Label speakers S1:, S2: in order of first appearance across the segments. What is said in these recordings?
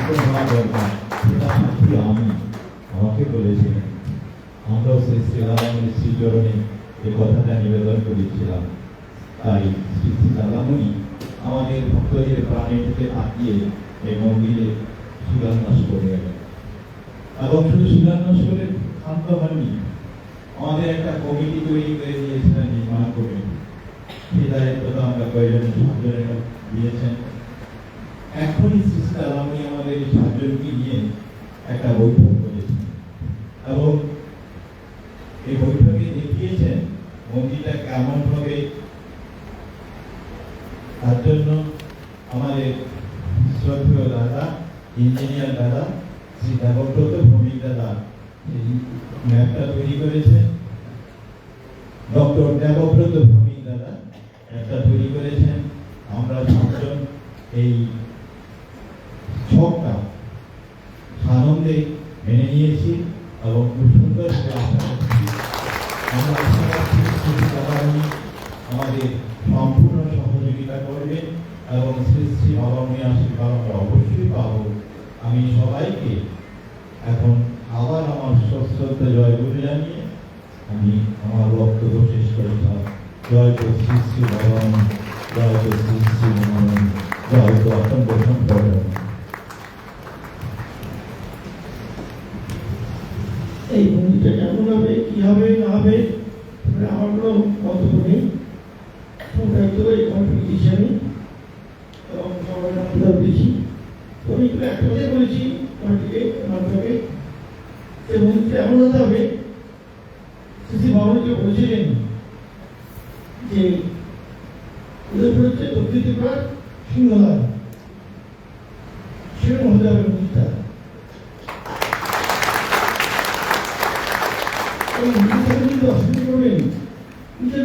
S1: সচেতন হওয়া দরকার সেটা সাথী আমি আমাকে বলেছিলেন। আমরাও শ্রী শ্রী রাধামণির শ্রীচরণে এ কথাটা নিবেদন করেছিলাম। তাই শ্রী শ্রী রাধামণি আমাদের ভক্তদের প্রাণে থেকে তাকিয়ে এই মন্দিরে শিলান্যাস করে গেলেন। এবং শুধু শিলান্যাস করে শান্ত হননি, আমাদের একটা কমিটি তৈরি করে দিয়েছিলেন, নির্মাণ কমিটি। সেই দায়িত্বটা আমরা কয়েকজন সাতজনের দিয়েছেন। এখনই শ্রী শ্রী রাধামণি আমাদের এই সাতজনকে নিয়ে একটা বৈঠক করেছেন এবং এই বৈঠকে দেখিয়েছেন মন্দিরটা কেমন হবে। তার জন্য আমাদের শ্রদ্ধেয় দাদা, ইঞ্জিনিয়ার দাদা শ্রী দেবব্রত ভৌমিক দাদা এই ম্যাপটা তৈরি করেছেন। ডক্টর দেবব্রত ভৌমিক দাদা ম্যাপটা তৈরি করেছেন। আমরা সাতজন এই ছকটা আনন্দে মেনে নিয়েছি এবং খুব সুন্দর আমরা আমাদের সম্পূর্ণ সহযোগিতা করবেন এবং শ্রী শ্রী বাবামণি আশীর্বাদ আমরা অবশ্যই পাবো। আমি সবাইকে এখন আবার আমার সশ্রদ্ধ জয় গুরু জানিয়ে আমি আমার বক্তব্য শেষ করেছিলাম। জয় তো শ্রী শ্রী বাবামণি, জয় তো শ্রী শ্রী মহামণি, জয় তো অত্যন্ত সম্পদ।
S2: এই মন্দিরটা কেমন হবে, কি হবে না হবে আমার কোনো মন্তব্য নেই। এই কম্পিটিশনে এবং সবাই আমরা দিয়েছি। আমি একটা কথাই বলেছি কমিটিকে, মাধ্যমে এই মন্দিরটা এমন হতে হবে। শ্রী বাবাকে বলেছিলেন যে উদয়পুর হচ্ছে দক্ষিণ ত্রিপুরার সিংহদ্বার, সেরকম হতে হবে মন্দিরটা। অসুবিধা করবেন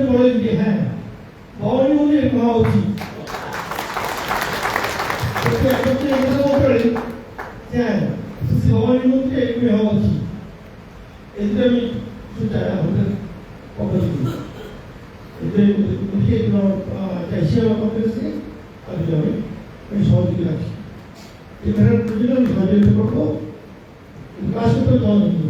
S2: বলেন যে হ্যাঁ বাবানি মন্দির হওয়া উচিত। হ্যাঁ বাবানি মন্দির এরকমই হওয়া উচিত। এতে আমি চাইছি আমার পক্ষে আমি সহযোগী রাখছি। এখানের প্রয়োজন আমি সহযোগিতা করবো, কাজ করতে জল দিতে।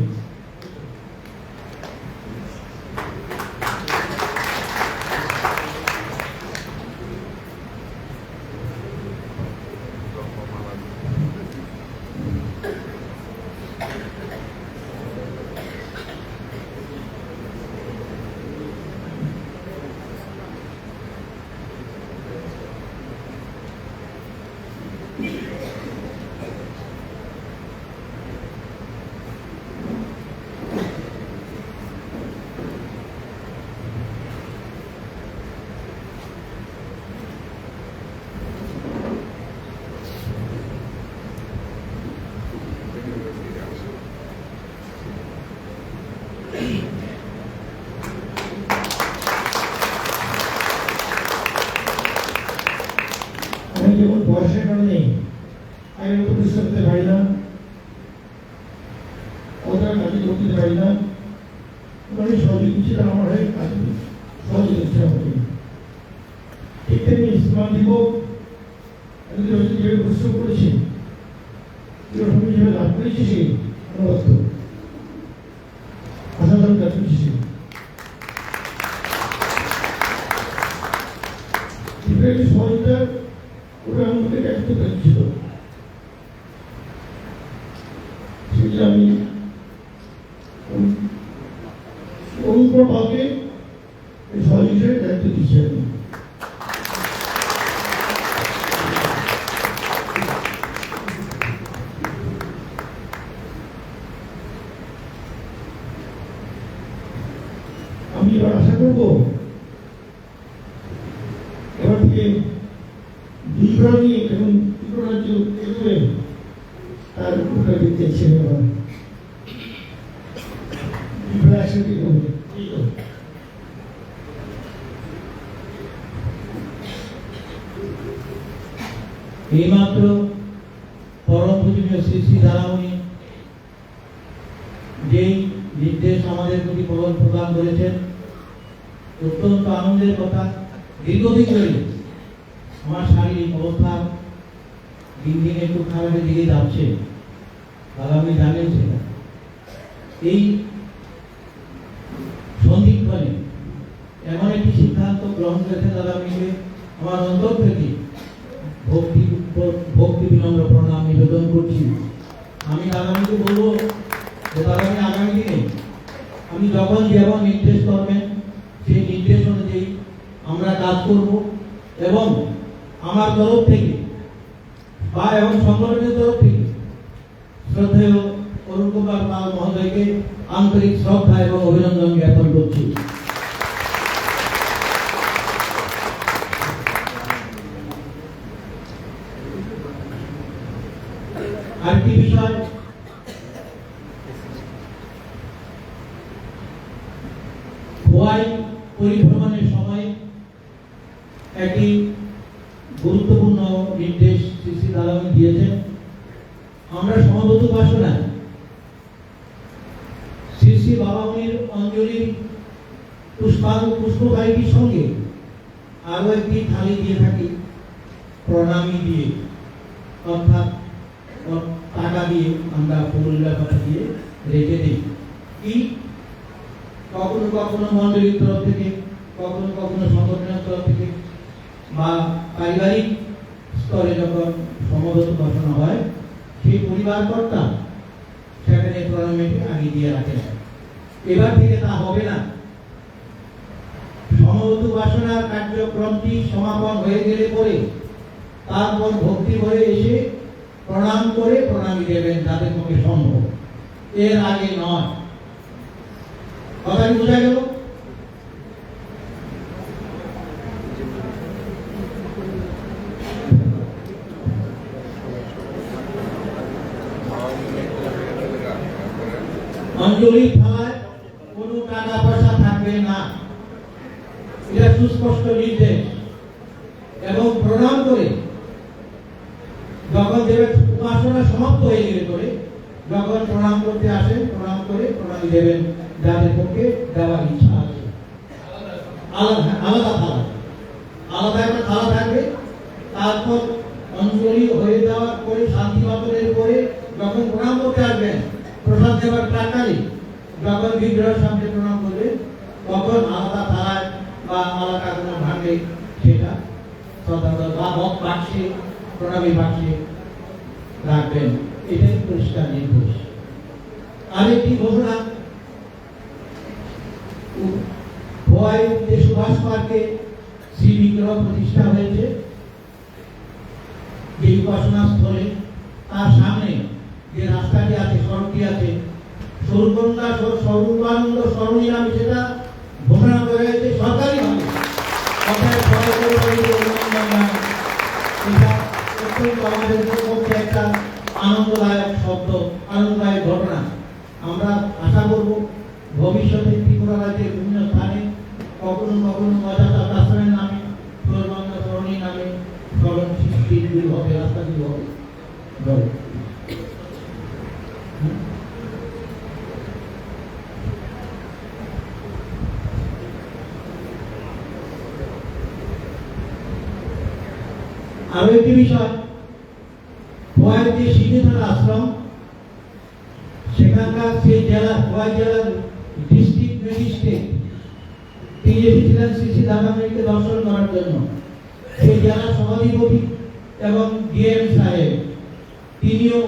S2: যেমন বয়সের কারণে আমি পরিশ্রম করতে পারি না, ওদের কাজে করতে পারি না, ওখানে সহযোগী ছিল আমার হয়ে কাজ সহযোগী ছিল আমাকে। ঠিক তেমনি ইসলাম দিব যেভাবে পরিশ্রম করেছে, যেভাবে লাভ করেছে সে অনবস্ত অসাধারণ কাজ করেছে সে। সহযোগিতা ওরা আমাকে দায়িত্ব করেছিল, সেটা আমি অনুপ্রভাবে সহযোগিতার দায়িত্ব দিচ্ছি। আমি এবার আশা করবো এবার থেকে বিভ্রামী এবং রাজ্য এগুলো তার উপকার দিতে ছিল
S1: এইমাত্র পরম পূজনীয় শ্রী শ্রী রাধামণি যেই নির্দেশ আমাদের প্রতি প্রদান করেছেন, অত্যন্ত আনন্দের কথা। দীর্ঘদিন ধরে আমার শারীরিক অবস্থা
S3: দিন দিন একটু খারাপের দিকে যাচ্ছে, আপনি জানেন সেটা। এই সন্ধিক্ষণে এমন একটি সিদ্ধান্ত গ্রহণ করেছে দাদামণিকে আমার অন্তর থেকে ভক্তি বিনম্র প্রণাম নিবেদন করছি। আমি দাদামণিকে বলবো যে দাদামণি আগামী দিনে আপনি যখন যেমন নির্দেশ করবেন সেই নির্দেশ অনুযায়ী আমরা কাজ করব এবং আমার তরফ থেকে বা এবং সংগঠনের তরফ থেকে শ্রদ্ধেয় অরুণ কুমার পাল মহোদয়কে আন্তরিক শ্রদ্ধা এবং অভিনন্দন জ্ঞাপন করছি। আরেকটি বিষয়, খোয়াই পরিভ্রমণের সময় একটি গুরুত্বপূর্ণ নির্দেশ শ্রী শ্রী দাদামণি দিয়েছেন। আমরা সমবেত উপাসনায় শ্রী শ্রী বাবামণির অঞ্জলির পুষ্পবাহিনীর সঙ্গে আরো একটি থালি দিয়ে থাকি প্রণামী দিয়ে, অর্থাৎ টাকা দিয়ে আমরা ফুলের কথা দিয়ে রেখে দিই। কি কখনো কখনো মন্ডলীর তরফ থেকে, কখনো কখনো সংগঠনের তরফ থেকে বা পারিবারিক স্তরে যখন সমবেত উপাসনা হয় সেই পরিবার কর্তা সেখানে প্রণামীটি আগে দিয়ে রাখেন। এবার থেকে তা হবে না। সমবেত উপাসনার কার্যক্রমটি সমাপন হয়ে গেলে পরে তারপর ভক্তি ভরে এসে প্রণাম করে প্রণামী দেবেন যাদের পক্ষে সম্ভব, এর আগে নয়। কথাটি বোঝা গেল? অঞ্জলির থালায় কোনো টাকা পয়সা থাকবে না, এটা সুস্পষ্ট নির্দেশ। এবং প্রণাম করে যখন দেবেন, উপাসনা সমাপ্ত হয়ে গেলে পরে যখন প্রণাম করতে আসেন প্রণাম করে প্রণামী দেবেন যাদের পক্ষে দেওয়ার ইচ্ছা আছে। আলাদা থালা, আলাদা একটা থালা থাকবে। তারপর অঞ্জলি হয়ে যাওয়ার পরে শান্তি বাতনের পরে যখন প্রণাম করতে আসবেন প্রসাদ দেওয়ার প্রাকালে যখন বিগ্রহের সামনে প্রণাম করবে তখন আলাদা থালায় বা আলাদা কোনো ভাঙে সেটা বা বাক্সে, প্রণামী বাক্সে রাখবেন। এটাই পরিষ্কার নির্দেশ। আরেকটি ঘোষণা, খোয়াই যে সুভাষ পার্কে শ্রী বিগ্রহ প্রতিষ্ঠা হয়েছে, যে উপাসনা স্থলে তার সামনে যে রাস্তাটি আছে, সড়কটি আছে, স্বরূপানন্দ সরণি নামে সেটা ঘোষণা করা হয়েছে সরকারিভাবে। আমাদের পক্ষে একটা আনন্দদায়ক শব্দ, আনন্দদায়ক ঘটনা। আমরা আশা করব ভবিষ্যতে ত্রিপুরা রাজ্যের বিভিন্ন স্থানে কখনো কখনো মজাদার আশ্রমের নামে, সৌরবাংলা সরণির নামে স্মরণ সৃষ্টিগুলি হবে, রাস্তাগুলি হবে। আরো একটি বিষয়, খোয়াই যে সিদ্ধেশ্বর আশ্রম, সেখানকার সেই জেলা, খোয়াই জেলার ডিস্ট্রিক্ট ম্যাজিস্ট্রেট তিনি এসেছিলেন শ্রী শ্রী দাদামণিকে দর্শন করার জন্য। সেই জেলার সভাধিপতি এবং ডিএম সাহেব তিনিও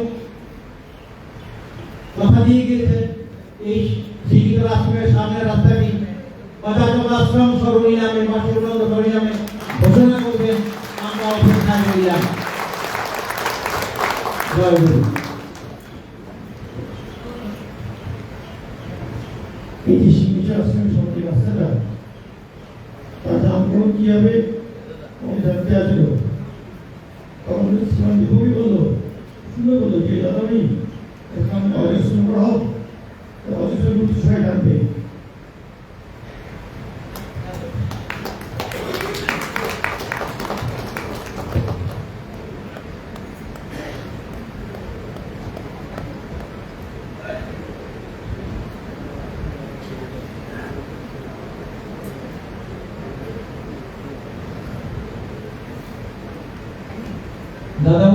S3: কথা দিয়ে গিয়েছেন এই সিদ্ধেশ্বর আশ্রমের সামনের রাস্তাটি বাজাজক আশ্রম সরণি নামে বা সৌরবাংলা সরণি নামে ঘোষণা করবেন। আমরা অপেক্ষায় রইলাম। জয় গুরু।
S2: এই যে সিদ্ধেশ্বর আশ্রমের সঙ্গে রাস্তাটা, তার নামকরণ কি হবে আমি জানতে আসলো। তখন শ্রীমান বিভূমি বললো, শুনে বললো যে দাদামণি এখানে অডিশন করা হোক, অডিশন করতে সবাই ডাকবে।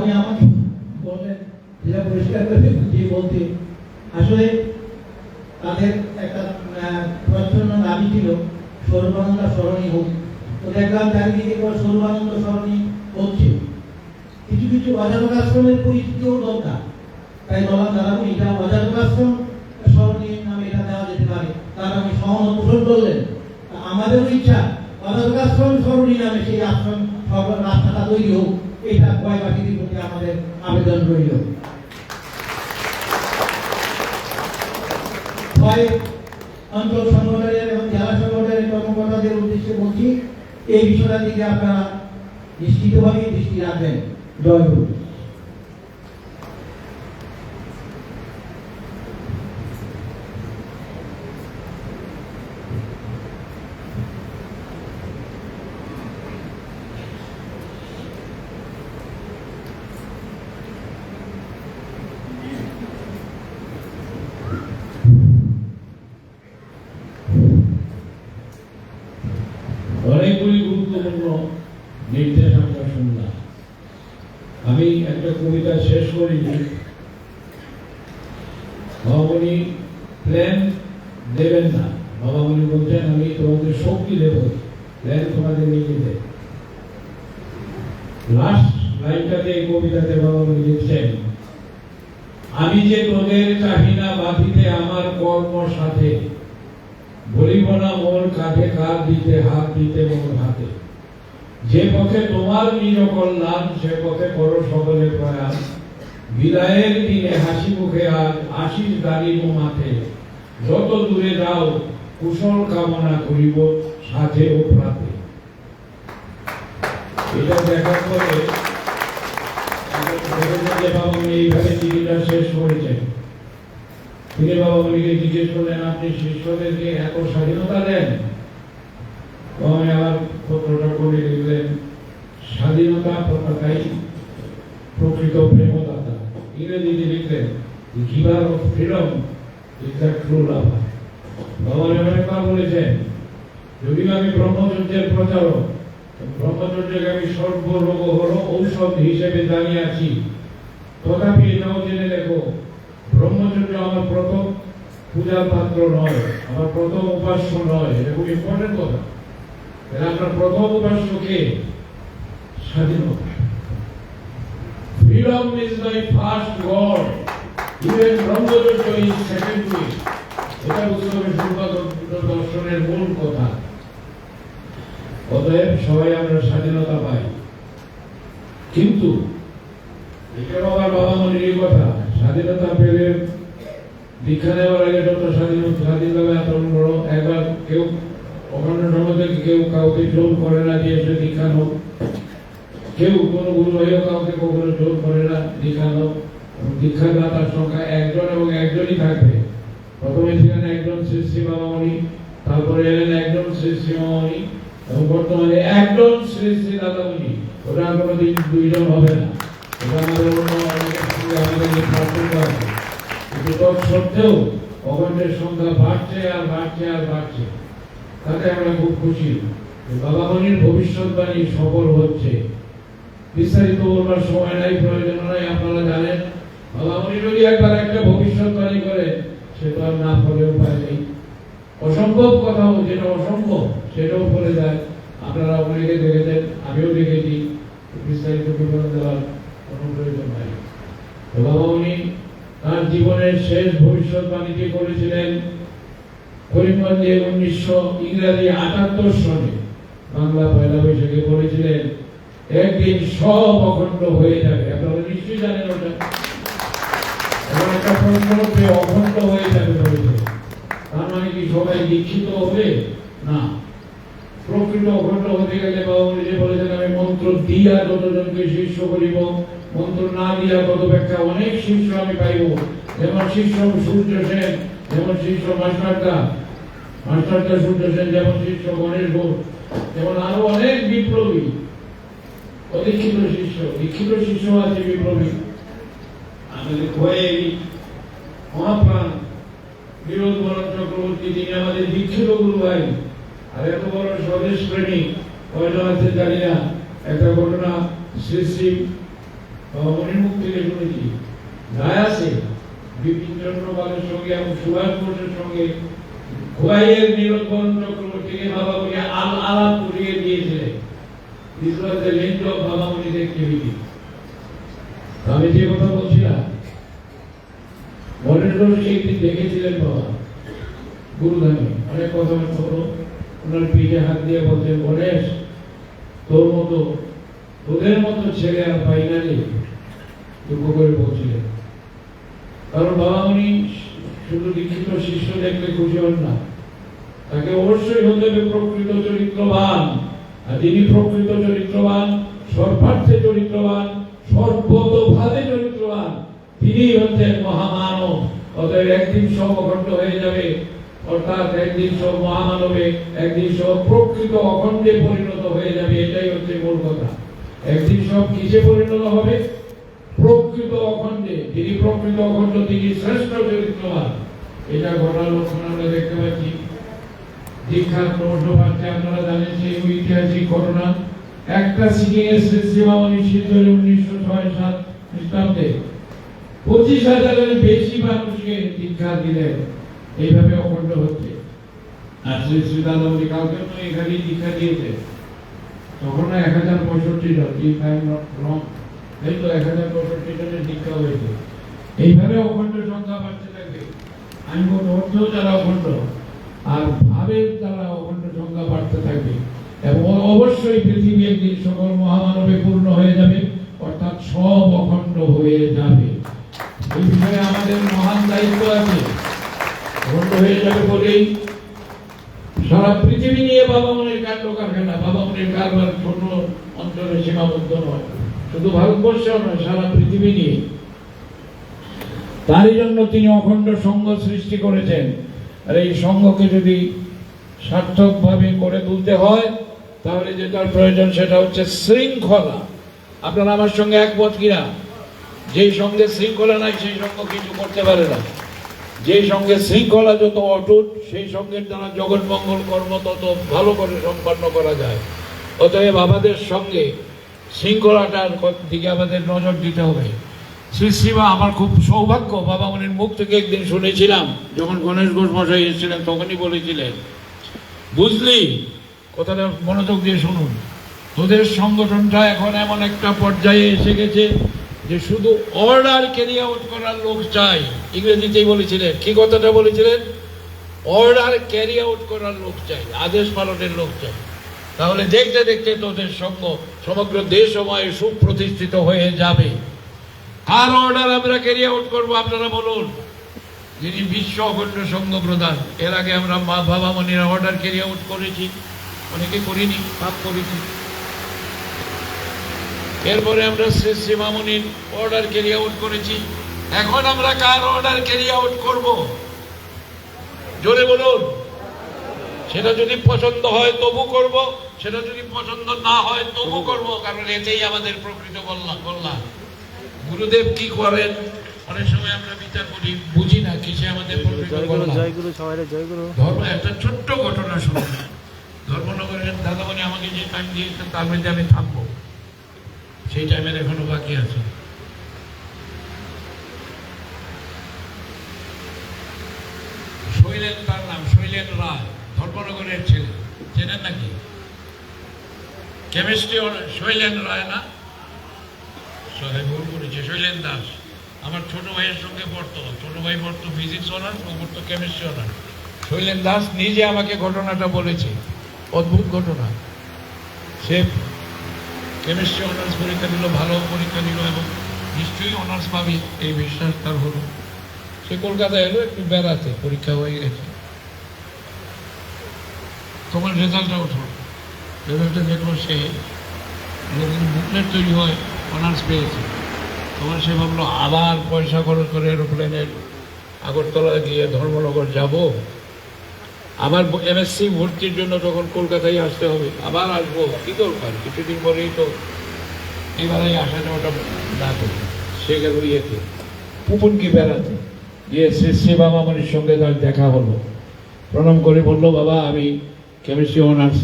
S3: উনি আমাকে বললেন যেটা পরিষ্কার করে বুঝিয়ে বলতে, আসলে তাদের একটা প্রচ্ছন্ন দাবি ছিল সর্বানন্দ সরণী হোক। তো দেখলাম চারিদিকে সর্বানন্দ সরণী হচ্ছে, কিছু কিছু অজাতক আশ্রমের পরিস্থিতিও দরকার। তাই বললাম দাদা এটা অজাতক আশ্রম সরণী নামে এটা দেওয়া যেতে পারে। তার আমি সহমত পোষণ করলেন। আমাদেরও ইচ্ছা অজাতক আশ্রম সরণী নামে সেই আশ্রম রাস্তাটা তৈরি হোক, এটা কয়বাটির প্রতি আমাদের আবেদন রইল। অঞ্চল সংগঠনের এবং জেলা সংগঠনের কর্মকর্তাদের উদ্দেশ্যে বলছি, এই বিষয়টার দিকে আপনারা নিশ্চিতভাবে দৃষ্টি রাখবেন। জয় গুরু।
S4: অনেকগুলি গুরুত্বপূর্ণ নির্দেশ আমরা শুনলাম। আমি একটা কবিতা শেষ করিনি। বাবামণি প্ল্যান দেবেন না, বাবামণি বলছেন আমি তোমাদের শক্তি দেব, প্ল্যান তোমাদের নিজেদের। লাস্ট লাইনটাতে এই কবিতাতে বাবামণি লিখছেন, আমি যে তোদের চাহিনা বাঁধিতে আমার কর্ম সাথে, বলিব না মোর কাঁধে কাঁধ দিতে হাত দিতে মোর হাতে। যে পথে তোমার নিজ কল্যাণ, সে পথে করো সকলে প্রয়াস। বিদায়ের দিনে হাসি মুখে আজ আশিস দাঁড়িব মাঠে। যত দূরে যাও কুশল কামনা করিব সাথে ও প্রাতে। এটা দেখার পরে বাবামণি এইভাবে চিঠিটা শেষ করেছেন। তিনি বাবামণিকে জিজ্ঞেস করলেন, আপনি শিষ্যদেরকে এত স্বাধীনতা দেন? বাবামণি আবার পত্রটা করে লিখলেন, স্বাধীনতা প্রদাতাই প্রকৃত প্রেমদাতা। ইংরেজিতে লিখলেন, giver of freedom is the true lover. বাবামণি অনেকবার বলেছেন, যদিও আমি ব্রহ্মচর্যের প্রচারক, ব্রহ্মচর্যকে আমি সর্বরোগ ঔষধ হিসেবে জানিয়ে আছি, তথাপি এটাও জেনে দেখো, ব্রহ্মচর্য আমার প্রথম পূজার পাত্র নয়, আমার প্রথম উপাস্য নয়। এটা খুব ইম্পর্টেন্ট কথা। আপনার প্রথম উপাস্য কে? স্বাধীনতা। Freedom is my first god, even ব্রহ্মচর্য ইজ সেকেন্ডারি। এটা বুঝতে হবে দর্শনের মূল কথা। অতএব সবাই আমরা স্বাধীনতা পাই, কিন্তু এটা বাবামণির কথা, স্বাধীনতা পেলে দীক্ষা নেওয়ার আগে যত স্বাধীনভাবে আচরণ করো। একবার কেউ অখণ্ড সমাজ থেকে কেউ কাউকে জোর করে না যে এসে দীক্ষা নাও, কেউ কোনো গুরু ভাইও কাউকে কখনো জোর করে না দীক্ষা নাও। দীক্ষাদাতার সংখ্যা একজন এবং একজনই থাকবে। প্রথমে ছিলেন একজন শ্রী শ্রী বাবামণি, তারপরে এলেন একজন শ্রী শ্রী মামণি, এবং বর্তমানে একজন শ্রী শ্রী দাদামণি। ওটা কোনোদিন দুইজন হবে না। এটা আমাদের আমাদের পার্থক্য আছে, কিন্তু তৎসত্ত্বেও অখণ্ডের সংখ্যা বাড়ছে আর বাড়ছে আর বাড়ছে। তাতে আমরা খুব খুশি। বাবামণির ভবিষ্যৎবাণী সফল হচ্ছে। বিস্তারিত বলবার সময় নাই, প্রয়োজন নাই। আপনারা জানেন, বাবামণি যদি একবার একটা ভবিষ্যৎবাণী করে, সেটা আর না ফলে উপায় নেই। অসম্ভব কথাও, যেটা অসম্ভব সেটাও বলে যায়। আপনারা অনেকে দেখেছেন, আমিও দেখেছি। বিস্তারিত বিবরণ দেওয়ার কোনো প্রয়োজন নাই। বাবামণি তার জীবনের শেষ ভবিষ্যৎবাণীটি করেছিলেন করিমগঞ্জে 1978 সনে। বাংলা পয়লা বৈশাখে বলেছিলেন, একদিন সব অখণ্ড হয়ে যাবে। আপনারা নিশ্চয়ই জানেন ওটা। এবং একটা প্রশ্ন অখণ্ড হয়ে যাবে বলেছে। তার মানে কি সবাই দীক্ষিত হবে? না। প্রকৃত অখণ্ড হতে গেলে বাবামণি যে বলেছেন, আমি মন্ত্র দিয়া যতজনকে শিষ্য করিব, মন্ত্র না দিয়া তদপেক্ষা অনেক শিষ্য আমি পাইব। যেমন শিষ্য সূর্য সেন, যেমন শিষ্য মাস্টারদা সূর্য সেন, যেমন শিষ্য গণেশ ঘোষ, যেমন আরো অনেক বিপ্লবী অদীক্ষিত শিষ্য, দীক্ষিত শিষ্য আছে বিপ্লবী। আমাদের ভয়ে মহাপ্রাণ বিরোধ বরণ চক্রবর্তী, তিনি আমাদের দীক্ষিত গুরু ভাই। আর এত বড় স্বদেশ প্রেমী কয়জন আছে জানি না। একটা ঘটনা, শ্রী শ্রী বাবামণির মুখ থেকে শুনেছি রায় আছে বিপিন চন্দ্র পালের সঙ্গে এবং সুভাষ বোসের সঙ্গে খোয়াইয়ের নীলকরণ চক্রবর্তীকে বাবামণি আলাপ করিয়ে দিয়েছিলেন। This was the length of বাবামণির activity. আমি যে কথা বলছিলাম বরেন্দ্র একদিন দেখেছিলেন বাবা গুরুধামে অনেক কথাবার্তা হলো, ওনার পিঠে হাত দিয়ে বলছেন গণেশ তোদের মতো ছেলে আর ফাইনালি দুঃখ করে বলছিলেন। কারণ বাবামণি শুধু দীক্ষিত শিষ্য দেখলে খুশি হন না, তাকে অবশ্যই হতে হবে প্রকৃত চরিত্রবান। আর যিনি প্রকৃত চরিত্রবান, সর্বার্থে চরিত্রবান, সর্বতোভাবে চরিত্রবান, তিনি হচ্ছেন মহামানব। অতএব একদিন সব অখণ্ড হয়ে যাবে, অর্থাৎ একদিন সব মহামানবে, একদিন সব প্রকৃত অখণ্ডে পরিণত হয়ে যাবে। এটাই হচ্ছে মূল কথা। একদিন সব কিসে পরিণত হবে? প্রকৃত অখণ্ডে। যিনি প্রকৃত অখণ্ড তিনি শ্রেষ্ঠ চরিত্রবান। এটা ঘটার লক্ষণ আমরা দেখতে পাচ্ছি। দীক্ষার প্রশ্নপাঠে আপনারা জানেন সেই ঐতিহাসিক ঘটনা। একটা সিটিং এসে শ্রীমামণি সিদ্ধরে 1906-07 খ্রিস্টাব্দে 25,000-এর বেশি মানুষকে দীক্ষা দিলেন। এইভাবে অখণ্ড হচ্ছে। আর শ্রী শ্রীদানন্দী কাউকে তো এখানেই দীক্ষা দিয়েছে, তখন 1065 জন, if I am not wrong, এই তো 1065 জনের দীক্ষা হয়েছে। এইভাবে অখণ্ড সংখ্যা বাড়তে থাকবে। আমি বলবো অর্থেও যারা অখণ্ড আর ভাবের দ্বারা অখণ্ড সংখ্যা বাড়তে থাকবে, এবং অবশ্যই পৃথিবী একদিন সকল মহামানবে পূর্ণ হয়ে যাবে, অর্থাৎ সব অখণ্ড হয়ে যাবে। এই বিষয়ে আমাদের মহান দায়িত্ব আছে। অখণ্ড হয়ে যাবে বলেই সারা পৃথিবী নিয়ে বাবামণির কাণ্ড কারখানা। বাবামণির কারবার ছোট অঞ্চলে সীমাবদ্ধ নয়, শুধু ভারতবর্ষেও নয়, সারা পৃথিবী নিয়ে। তারই জন্য তিনি অখণ্ড সংঘ সৃষ্টি করেছেন। আর এই সংঘকে যদি সার্থকভাবে করে তুলতে হয়, তাহলে যেটার প্রয়োজন সেটা হচ্ছে শৃঙ্খলা। আপনারা আমার সঙ্গে একমত কিনা? যেই সঙ্গে শৃঙ্খলা নাই সেই সঙ্গ কিছু করতে পারে না। যেই সঙ্গে শৃঙ্খলা যত অটুট, সেই সঙ্গের দ্বারা জগৎ মঙ্গল কর্ম তত ভালো করে সম্পন্ন করা যায়। অতএব আমাদের সঙ্গে শৃঙ্খলাটার দিকে আমাদের নজর দিতে হবে। শ্রী শ্রীমা, আমার খুব সৌভাগ্য, বাবামণির মুখ থেকে একদিন শুনেছিলাম, যখন গণেশ ঘোষ মশাই এসেছিলেন তখনই বলেছিলেন, বুঝলি, কথাটা মনোযোগ দিয়ে শুনুন, তোদের সংগঠনটা এখন এমন একটা পর্যায়ে এসে গেছে যে শুধু অর্ডার ক্যারি আউট করার লোক চাই। ইংরেজিতেই বলেছিলেন, কি কথাটা বলেছিলেন? অর্ডার ক্যারি আউট করার লোক চাই, আদেশ পালনের লোক চাই। তাহলে দেখতে দেখতে তোদের সঙ্গ সমগ্র দেশময় সুপ্রতিষ্ঠিত হয়ে যাবে। আর অর্ডার আমরা ক্যারি আউট করবো, আপনারা বলুন। যিনি বিশ্ব অখণ্ড সংঘ প্রধান, এর আগে আমরা বাবামণির অর্ডার ক্যারি আউট করেছি, অনেকে করিনি, পাপ করেছি। এরপরে আমরা শ্রী শ্রীমামণির অর্ডার ক্যারি আউট করেছি। এখন আমরা কার অর্ডার ক্যারি আউট করব? জোরে বলুন। সেটা যদি পছন্দ হয় তবু করব, সেটা যদি পছন্দ না হয় তবু করব, কারণ এতেই আমাদের প্রকৃত কল্যাণ। গুরুদেব কি করেন অনেক সময় আমরা বিচার করি, বুঝি না কিসে আমাদের প্রকৃত কল্যাণ। ধর্ম একটা ছোট্ট ঘটনা শুনুন। ধর্মনগরের দাদামণি আমাকে যে টাইম দিয়েছেন তার মধ্যে আমি থাকবো, সেই টাইমের এখনো বাকি আছে। শৈলেন, তার নাম শৈলেন রায়, ধর্মনগরের ছেলে, চেনেন নাকি? কেমিস্ট্রি শৈলেন রায় না, ভুল করেছে, শৈলেন দাস। আমার ছোট ভাইয়ের সঙ্গে পড়তো, ছোট ভাই পড়তো ফিজিক্স অনার্স, ও পড়তো কেমিস্ট্রি অনার্স। শৈলেন দাস নিজে আমাকে ঘটনাটা বলেছে, অদ্ভুত ঘটনা। সে কেমিস্ট্রি অনার্স পরীক্ষা দিল, ভালো পরীক্ষা দিল এবং নিশ্চয়ই অনার্স পাবি এই বিশ্বাস তার হলো। সে কলকাতা এলো একটু বেড়াতে, পরীক্ষা হয়ে গেছে, তোমার রেজাল্টটা উঠলো। রেজাল্টটা দেখলো সে বুকলেট তৈরি হয়, অনার্স পেয়েছে। তখন সে ভাবলো আবার পয়সা খরচ করে এরোপ্লেনের আগরতলা গিয়ে ধর্মনগর যাব, আমার এমএসসি ভর্তির জন্য তখন কলকাতায় আসতে হবে, আবার আসবো, কি দরকার, কিছুদিন পরেই তো এবারে আসা যাওয়াটা না করি। সে গেল ইয়েতে পুপুনকে বেড়াতে, গিয়ে শ্রী বাবামণির সঙ্গে তার দেখা হলো। প্রণাম করে বললো, বাবা আমি কেমিস্ট্রি অনার্স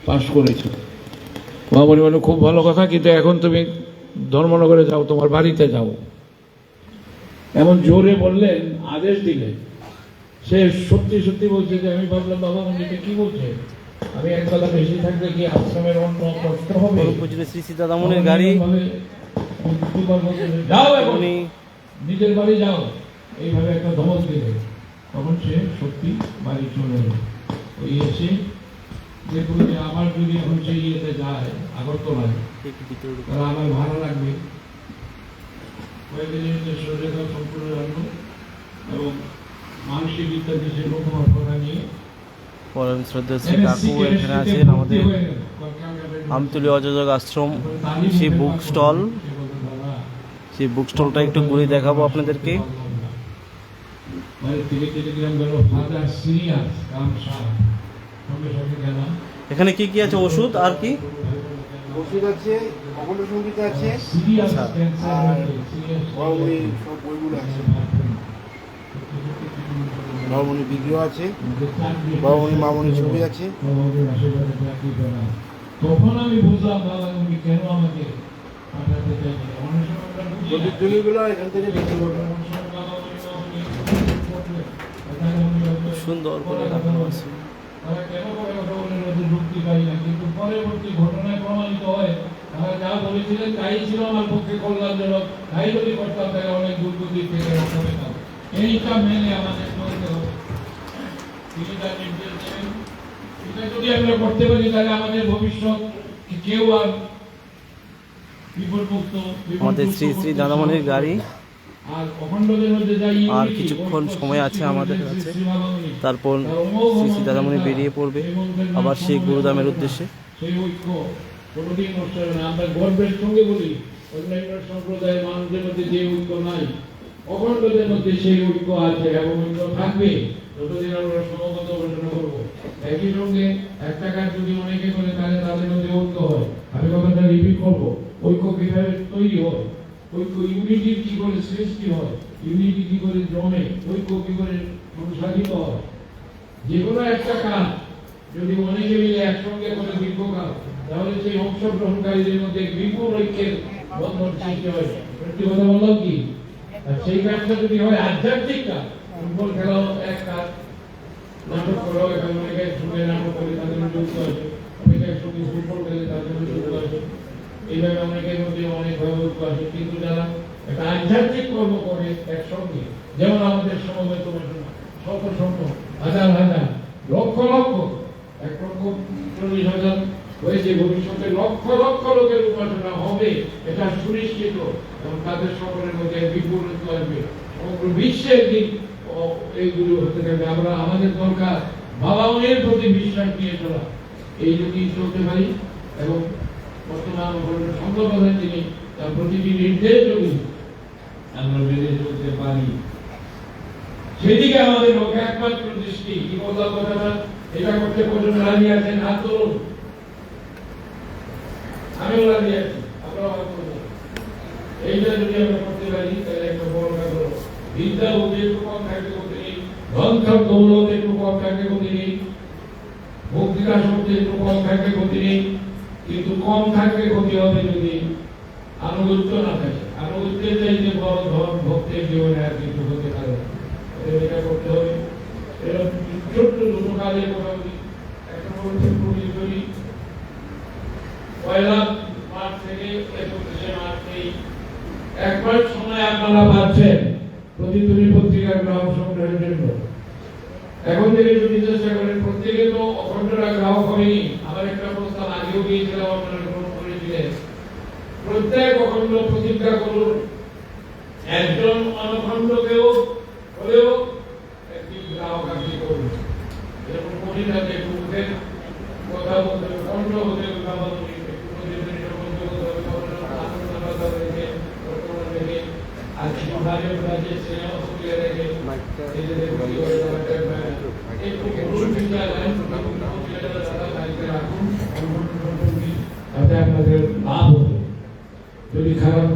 S4: পাস করেছি। বাবামণি বলল, খুব ভালো কথা, কিন্তু এখন তুমি ধর্মনগরে যাও, তোমার বাড়িতে যাও। এমন জোরে বললেন, আদেশ দিলেন। সে সত্যি সত্যি বলছে যে আমি ভাবলাম বাবা মন্দিরটা কি বলছে, আমি এক কথা বেশি থাকলে কি আশ্রমের অন্য কষ্ট হবে।
S5: শ্রী শ্রী দাদামণির গাড়ি,
S4: যাও এখন
S5: উনি
S4: নিজের বাড়ি যাও, এইভাবে একটা ধমক দিলে। তখন সে সত্যি বাড়ি চলে এলো। ওই এসে দেখুন যে আমার যদি এখন সেই ইয়েতে যায় আগরতলায়, তাহলে আমার ভালো লাগবে। কয়েকদিনের যে শরীরে সম্পূর্ণ রাখলো এবং মানসিক ইত্যাদি সে লোকমার্ফতা নিয়ে
S5: পরম শ্রদ্ধা শ্রী কাকু এখানে আছেন আমাদের আমতলী অযোজক আশ্রম। সেই বুক স্টল, সেই বুক স্টলটা একটু ঘুরে দেখাবো আপনাদেরকে। এখানে কি কি আছে ওষুধ আর কি?
S6: ওষুধ আছে, অখণ্ড সঙ্গীত আছে,
S5: আচ্ছা,
S6: আর বড়মণি সব বইগুলো আছে। বড়মণি বিগ্রহ আছে, বড়মণি মামনির ছবি আছে।
S4: তখন আমি বুঝলাম বাবা উনি কেন আমাকে পাঠাতে চাইছেন। অনেক সময় আমরা বুঝি না।
S6: প্রতিদ্বন্দ্বীগুলো এখান থেকে বিক্রি করবে।
S5: সুন্দর করে দেখানো আছে।
S4: তারা কেন করে ওটা বলে রোজে যুক্তি পাই না, কিন্তু পরবর্তী ঘটনায় প্রমাণিত হয় তারা যা বলেছিলেন তাই ছিল আমার পক্ষে কল্যাণজনক। তাই যদি করতাম তাহলে অনেক দুর্গতি থেকে রক্ষা পেতাম। এইটা মেনে আমাদের চলতে হবে। তিনি তার নির্দেশ দেবেন, এটা যদি আমরা করতে পারি তাহলে আমাদের ভবিষ্যৎ কেউ আর বিপদমুক্ত।
S5: আমাদের শ্রী শ্রী দাদামণির গাড়ি।
S4: আর অখণ্ডদের মধ্যে যাই
S5: আর কিছুক্ষণ সময় আছে আমাদের কাছে, তারপর শ্রী শ্রী দাদামণি বেরিয়ে পড়বে আবার সেই গুরুধামের উদ্দেশ্যে।
S4: সেই ঐক্য কোনোদিন নষ্ট হবে না। আমরা গর্বের সঙ্গে বলি অন্যান্য সম্প্রদায়ের মানুষদের মধ্যে যে ঐক্য নাই, অখণ্ডদের মধ্যে সেই ঐক্য আছে এবং ঐক্য থাকবে যতদিন আমরা সমগত ঘোষণা করবো। একই সঙ্গে একটা কাজ যদি অনেকে করে তাহলে তাদের মধ্যে ঐক্য হয়। আমি কথাটা রিপিট করবো, ঐক্য কিভাবে তৈরি হয়, ঐক্য ইউনিটি কি করে সৃষ্টি হয়, ইউনিটি কি করে জমে, ঐক্য কি করে সংসাধিত হয়। যে কোনো একটা কাজ যদি অনেকে মিলে একসঙ্গে করে দীর্ঘ কাজ, তাহলে সেই অংশগ্রহণকারীদের মধ্যে বিপুল ঐক্যের বন্ধন সৃষ্টি হয়। সত্যি কথা বললাম কি? আর সেই কাজটা যদি হয় আধ্যাত্মিক কাজ, ফুটবল খেলাও এক কাজ, নাটক করাও এখানে অনেকে একসঙ্গে নাটক করে তাদের যুক্ত আছে, অনেকে একসঙ্গে ফুটবল খেলে তাদের যুক্ত আছে। এইভাবে অনেকের মধ্যে অনেকভাবে ঐক্য আছে। কিন্তু যারা একটা আধ্যাত্মিক কর্ম করে একসঙ্গে, যেমন আমাদের সমবেত ঘটনা, শত শত হাজার হাজার লক্ষ লক্ষ 1,40,000 হয়েছে, ভবিষ্যতে লক্ষ লক্ষ লোকের উপাসনা হবে, এটা সুনিশ্চিত। এবং তাদের সকলের মধ্যে বিপুল ঐক্য আসবে। সমগ্র বিশ্বের দিক এইগুলো হতে থাকবে। আমরা আমাদের দরকার বাবা মনের প্রতি বিশ্বাস নিয়ে চলা। এই যদি চলতে পারি এবং বর্তমান সংঘপ্রধান যিনি তার প্রতিটি নির্দেশ যদি আমরা মেনে চলতে পারি, সেদিকে আমাদের লোকে একমাত্র দৃষ্টি। কি বললাম কথাটা? এটা করতে পর্যন্ত রাজি আছেন, হাত ধরুন। আমিও রাজি আছি, আপনারাও হাত ধরুন। এইটা যদি আমরা করতে পারি তাহলে একটা বড় কাজ হলো। বিদ্যা বুদ্ধি একটু কম থাকবে প্রতিদিন, গ্রন্থ দৌলত একটু কম থাকবে প্রতিদিন, ভক্তিকা শক্তি একটু কম থাকবে প্রতিদিন। কিন্তু কম থাকবে ক্ষতি হবে যদি আনুগত্য না থাকে। আনুগত্যের চাইতে বড় ধর্ম ভক্তের জীবনে আর কিছু হতে পারে না। এটা করতে হবে। এরকম ছোট্ট দুটো কাজে মোটামুটি একটা করি 1 মার্চ থেকে 31 মার্চ এই 1 মাস সময় আপনারা পাচ্ছেন প্রতিদিন পত্রিকার গ্রাহক সংগ্রহের জন্য। এখন থেকে যদি চেষ্টা করেন, প্রত্যেকে তো অখণ্ডরা গ্রাহক হয়নি। আমার একটা প্রস্তাব আগেও দিয়েছিলাম, আপনারা গ্রহণ করেছিলেন। প্রত্যেক অখণ্ড প্রতিজ্ঞা করুন একজন অনখণ্ডকেও হলেও একটি গ্রাহক আপনি করুন। এরকম কঠিন আছে, একটু মুখের কথা বলতে হবে, কণ্ঠ হতে হবে, বাবা আর কিছু ভাজের ভাজে সিনেমা ফুটিয়ে রেখে আপনাদের লাভ হবে। যদি খারাপ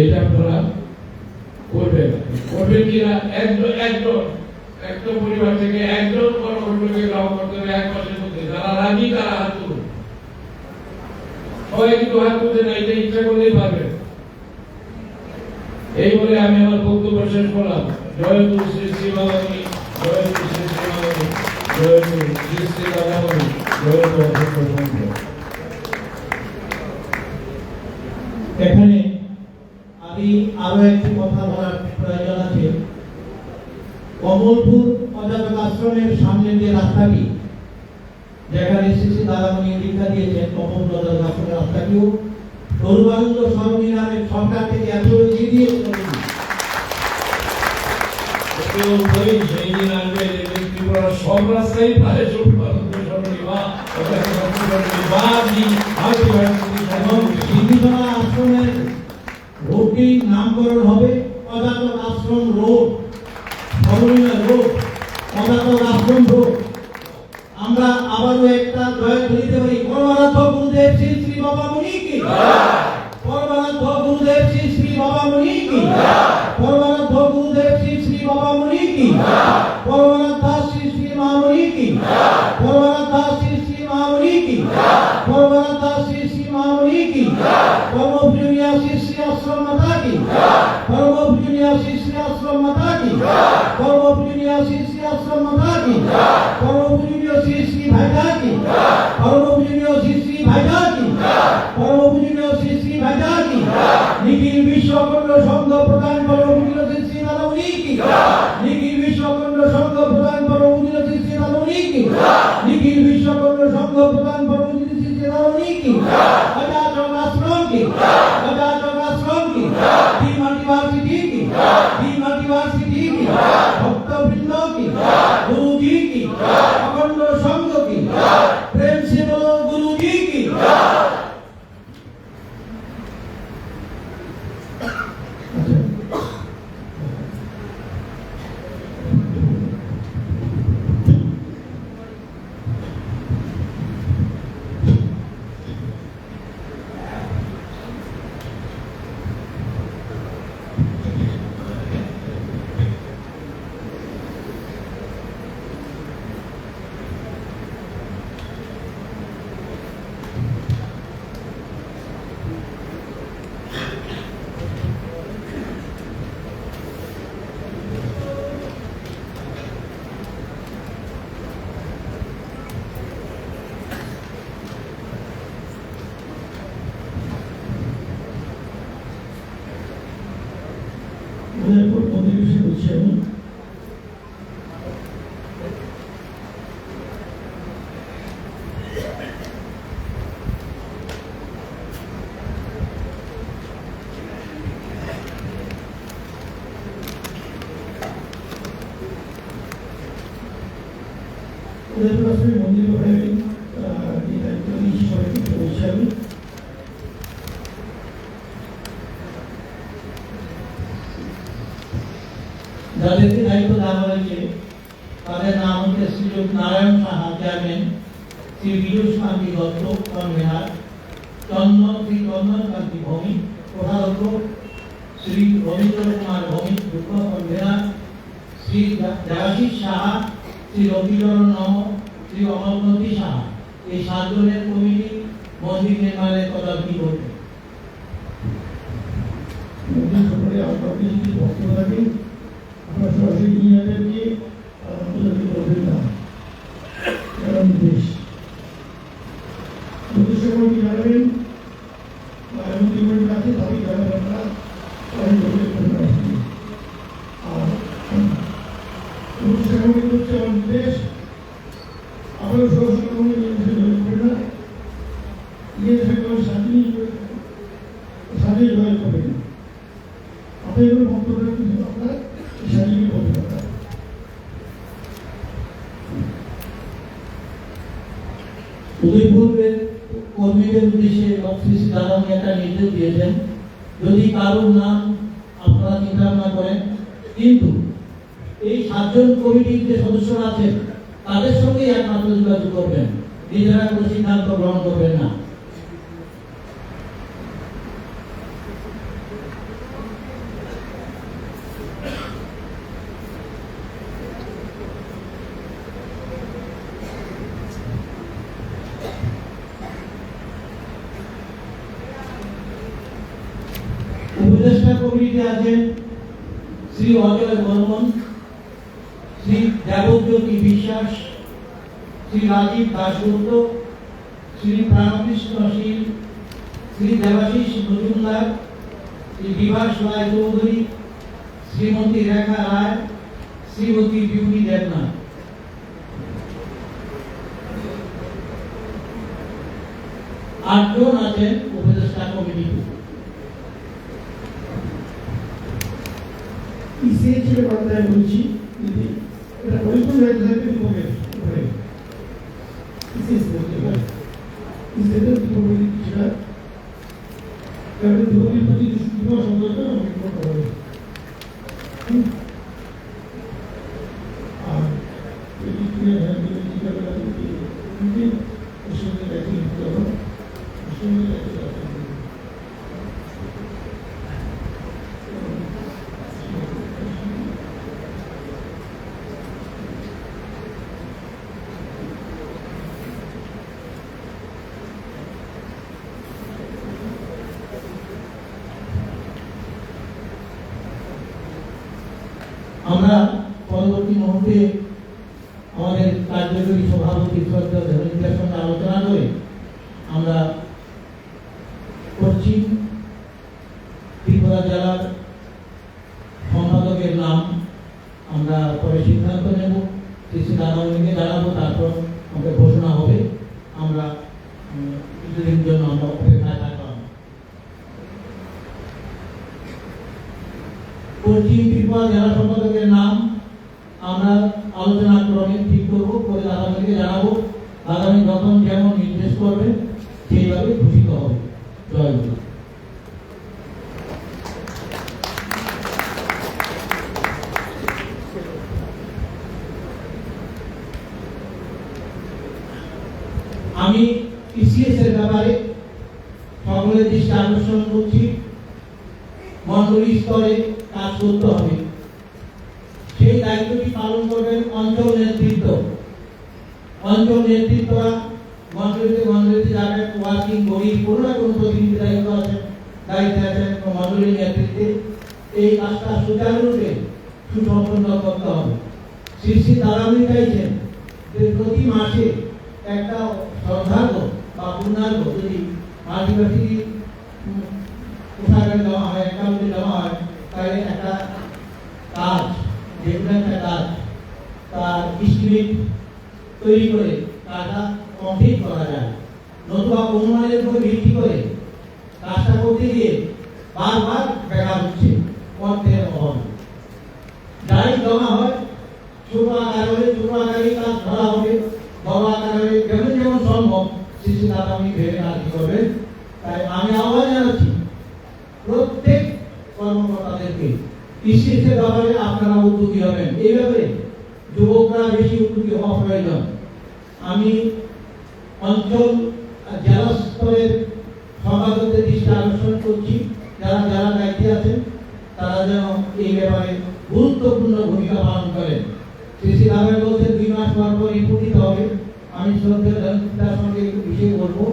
S4: এটা আপনারা করবেন কিনা? একজন পরিবার থেকে একজন কর্মকর্তাকে গ্রহণ করতে হবে 1 মাসের মধ্যে। যারা যারা রাজি তারা হাত তুলুন। সবাই কিন্তু হাত তুলতে না, এটা ইচ্ছা করলেই পারবে। এই বলে আমি আমার বক্তব্য শেষ করলাম। জয় গুরু শ্রী শ্রী বাবামণি, জয় গুরু শ্রী শ্রী বাবামণি, জয় গুরু শ্রী শ্রী বাবামণি, জয় গুরু অসংখ্য ধন্যবাদ।
S3: এখানে আমি আরো একটি কথা বলার প্রয়োজন আছে। কমলপুর অজাতক আশ্রমের সামনে যে রাস্তাটি, যেখানে শ্রী শ্রী দাদামণি দীক্ষা দিয়েছেন, কমলপুর অজাতক আশ্রমের রাস্তাটিও তরুণানন্দ সরণী নামে সরকার থেকে এত এগিয়ে দিয়েছে।
S4: সেই দিন আসবে যে ত্রিপুরার সব রাস্তায় প্রায় তরুণানন্দ সরণী
S3: এবং সিদ্ধিধরা আশ্রমের রোডটির নামকরণ হবে অজাতক আশ্রম রোড, সরণীয় রোড, অজাতক আশ্রম রোড। আমরা আবারও একটা জয় দিতে পারি। পরমারাধ্য গুরুদেব শ্রী শ্রী বাবামণি কি, পরমারাধ্য গুরুদেব শ্রী শ্রী বাবামণি কি, পরমারাধ্য গুরুদেব শ্রী শ্রী বাবামণি কি, পরমারাধ্যা শ্রী শ্রী মামণি কি, পরমারাধ্যা শ্রী শ্রী মামণি কি, পরমারাধ্যা শ্রী শ্রী মামণি কি, পরমপূজনীয় শ্রী শ্রী আশ্রম মাতা কি, পরমপূজনীয় শ্রী শ্রী আশ্রম মাতা কি, পরমপূজনীয় শ্রী শ্রী আশ্রম মাতা কি, পরমপূজনীয় শ্রী শ্রী ভাইদা কি, পরমপূজনীয় শ্রী শ্রী ভাইদা কি, পরমপূজনীয় শ্রী শ্রী ভাইদা কি, নিখিল বিশ্বকর্ণ সংঘ প্রধান পরমপূজনীয় শ্রী শ্রী দাদামণি কি, নিখিল বিশ্বকর্ণ সংঘ প্রধান পরমপূজনীয় শ্রী শ্রী দাদামণি কি, নিখিল বিশ্বকর্ণ সংঘ প্রধান পরমপূজনীয় শ্রী শ্রী দাদামণি কি, অজাতক আশ্রম কি, অজাতক আশ্রম কি, দি মাল্টিভার্সিটি কি, দি মাল্টিভার্সিটি কি, ভক্তবৃন্দ কি, গুরুজি কি, অখণ্ড সংঘ কি, প্রেম সে বলো গুরুজি কি।
S2: উদয়পুর প্রতিবেশী হচ্ছে আমি। উদয়পুর আসলে মন্দির ঘরে যে দায়িত্ব নিয়েছি সবাইকে বলছি আমি।
S3: যাদেরকে দায়িত্ব দেওয়া হয়েছে তাদের নাম হচ্ছে শ্রীযুক্ত নারায়ণ সাহা চেয়ারম্যান, শ্রী বিজয় কান্তি দত্ত কনভেনার, শ্রী চন্দন কান্তি ভৌমিক প্রধানত্ব, শ্রী রবীন্দ্র কুমার ভৌমিক যুগ্ম কনভেনার, শ্রী দেবাশিস সাহা, শ্রী রবিচরণ নম, শ্রী অমরপন্থী সাহা। এই 7 জনের কমিটি মন্দির নির্মাণের তদারকি করবে।
S2: মন্দির সকলে আপনার যদি বক্তব্য থাকে আপনার সরাসরি ইঞ্জিনিয়ারদেরকে আন্তর্জাতিক করবেন না, এরা নির্দেশ উদ্দেশ্য কমিটি জানাবেন বা এমন ডিপার্টমেন্ট আছে তাকে জানাবেন আপনারা অনেক লোকের করবেন আসবে। আর উদ্দেশ্য কমিটি হচ্ছে আমার নির্দেশ, আপনারা সরাসরি কোনো নির্দেশে জয়েন করবেন না, নির্দেশে কোনো সাথে জয়েন করবেন। আপনাদের কোনো বক্তব্য কিন্তু আপনারা সাজিয়ে বলতে পারেন।
S3: উদয়পুরের কর্মীদের উদ্দেশ্যে শ্রী শ্রী দাদামণি একটা নির্দেশ দিয়েছেন, যদি কারোর নাম আপনারা চিন্তা ভাবনা করেন, কিন্তু এই 7 জন কমিটির যে সদস্যরা আছেন তাদের সঙ্গে একমাত্র যোগাযোগ করবেন, নিজেরা কোনো সিদ্ধান্ত গ্রহণ করবেন না। উপদেষ্টা কমিটিতে আছেন শ্রী অজয় বর্মন, শ্রী দেবজ্যোতি বিশ্বাস, শ্রী রাজীব দাশগুপ্ত, শ্রী প্রাণকৃষ্ণ শীল, শ্রী দেবাশিস মজুমদার, শ্রী বিভাস রায় চৌধুরী, শ্রীমতী রেখা রায়, শ্রীমতী বিউটি দেবনাথ। আটজন আছেন উপদেষ্টা কমিটিতে।
S2: ইসিএইচের কথায় বলছি, যদি এটা পরিপূর্ণ হয়ে থাকে উপরে ইসিএইচ বলতে পারে ইসিএইচের উপরে কিছুটা কারণ দুই প্রতি দুটো সম্পর্ক অনেক বড় হবে। আর এই যে যেটা লাগে যে ওষুধে রাখি তো ওষুধে রাখি
S3: আমরা পরবর্তী মুহূর্তে আমাদের কার্যকরী সভাপতি শ্রদ্ধা ধর্মের সঙ্গে আলোচনা করে আমরা পশ্চিম ত্রিপুরা জেলার সম্পাদকের নাম আমরা পরে সিদ্ধান্ত নেব, শ্রী দাদামণিকে জানাবো, তারপর আমাদের ঘোষণা হবে। আমরা কিছুদিন জন্য আমরা অপেক্ষায় থাকলাম। পশ্চিম ত্রিপুরা জেলা সম্পাদকের নাম আমরা আলোচনা ক্রমে ঠিক করবো, করে দাদামণিকে জানাবো। দাদামণি যখন যেমন নির্দেশ করবে সেইভাবে ঘোষিত হবে। জয় গুরু। আমি ইসিএস এর ব্যাপারে সকলের দৃষ্টি আকর্ষণ করছি। মন্ডলী স্তরে কাজ করতে হবে, সেই দায়িত্বটি পালন করবেন অঞ্চল নেতৃত্ব। অঞ্চল নেতৃত্বরা মন্ডলীতে যাবেন, ওয়ার্কিং বডির কোনো না কোনো প্রতিনিধি দায়িত্বে আছেন মন্ডলীর নেতৃত্বে। এই কাজটা সুচারুরূপে সুসম্পন্ন করতে হবে। শ্রী শ্রী দাদামণি চাইছেন যে প্রতি মাসে একটা শ্রদ্ধার্ঘ বা পূর্ণার্ঘ যদি মাল্টিভার্সিটি পোশাকের দেওয়া হয়, অ্যাকাউন্টে দেওয়া হয়, তাহলে একটা কাজ, যেগুলো একটা কাজ তার এস্টিমেট তৈরি করে কাজটা কমপ্লিট করা যায়। নতুবা অনুমানের উপর ভিত্তি করে কাজটা করতে গিয়ে বারবার বেকার হচ্ছে, অর্থের অভাব। যাই জমা হয় ছোট আকার হলে ছোট আকারে কাজ ধরা হবে, বড় আকারে যেমন যেমন সম্ভব শিশু দাদামণি ভেবে কাজ করবেন। তাই আমি আহ্বান জানাচ্ছি প্রত্যেক কর্মকর্তাদেরকে ইসিএসের ব্যাপারে আপনারা উদ্যোগী হবেন। এইভাবে যুবকরা বেশি উদ্যোগী হওয়া প্রয়োজন। আমি অঞ্চল জেলা স্তরের সম্পাদকদের দৃষ্টি আকর্ষণ করছি, যারা যারা দায়িত্বে আছেন তারা যেন এই ব্যাপারে গুরুত্বপূর্ণ ভূমিকা পালন করেন। শ্রী শ্রী দাদামণি বলছেন 2 মাস পর পর রিপোর্ট দিতে হবে। আমি শ্রদ্ধার সঙ্গে বিষয় করবো,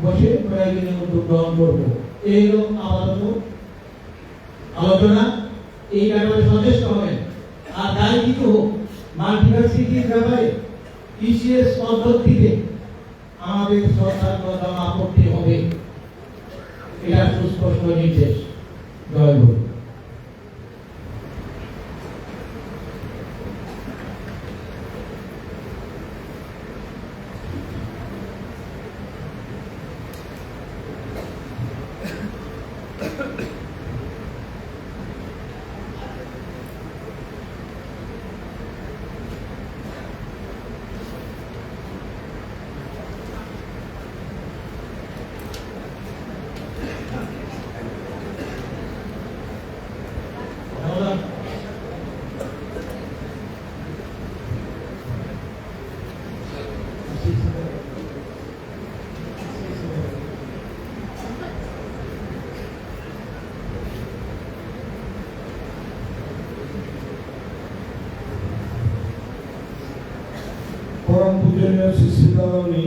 S3: বসে প্রয়োজনীয় উদ্যোগ গ্রহণ করবো। এই হলো আপাতত আলোচনা। এই ব্যাপারে সচেষ্ট হবেন। আর যাই কিছু হোক, মাল্টিভার্সিটির ব্যাপারে ইসিএস পদ্ধতিতে আমাদের সরকার জমা করতে হবে, এটা সুস্পষ্ট নির্দেশ। জয় গুরু।
S2: পরম পূজনীয় শ্রী শ্রী দাদামণি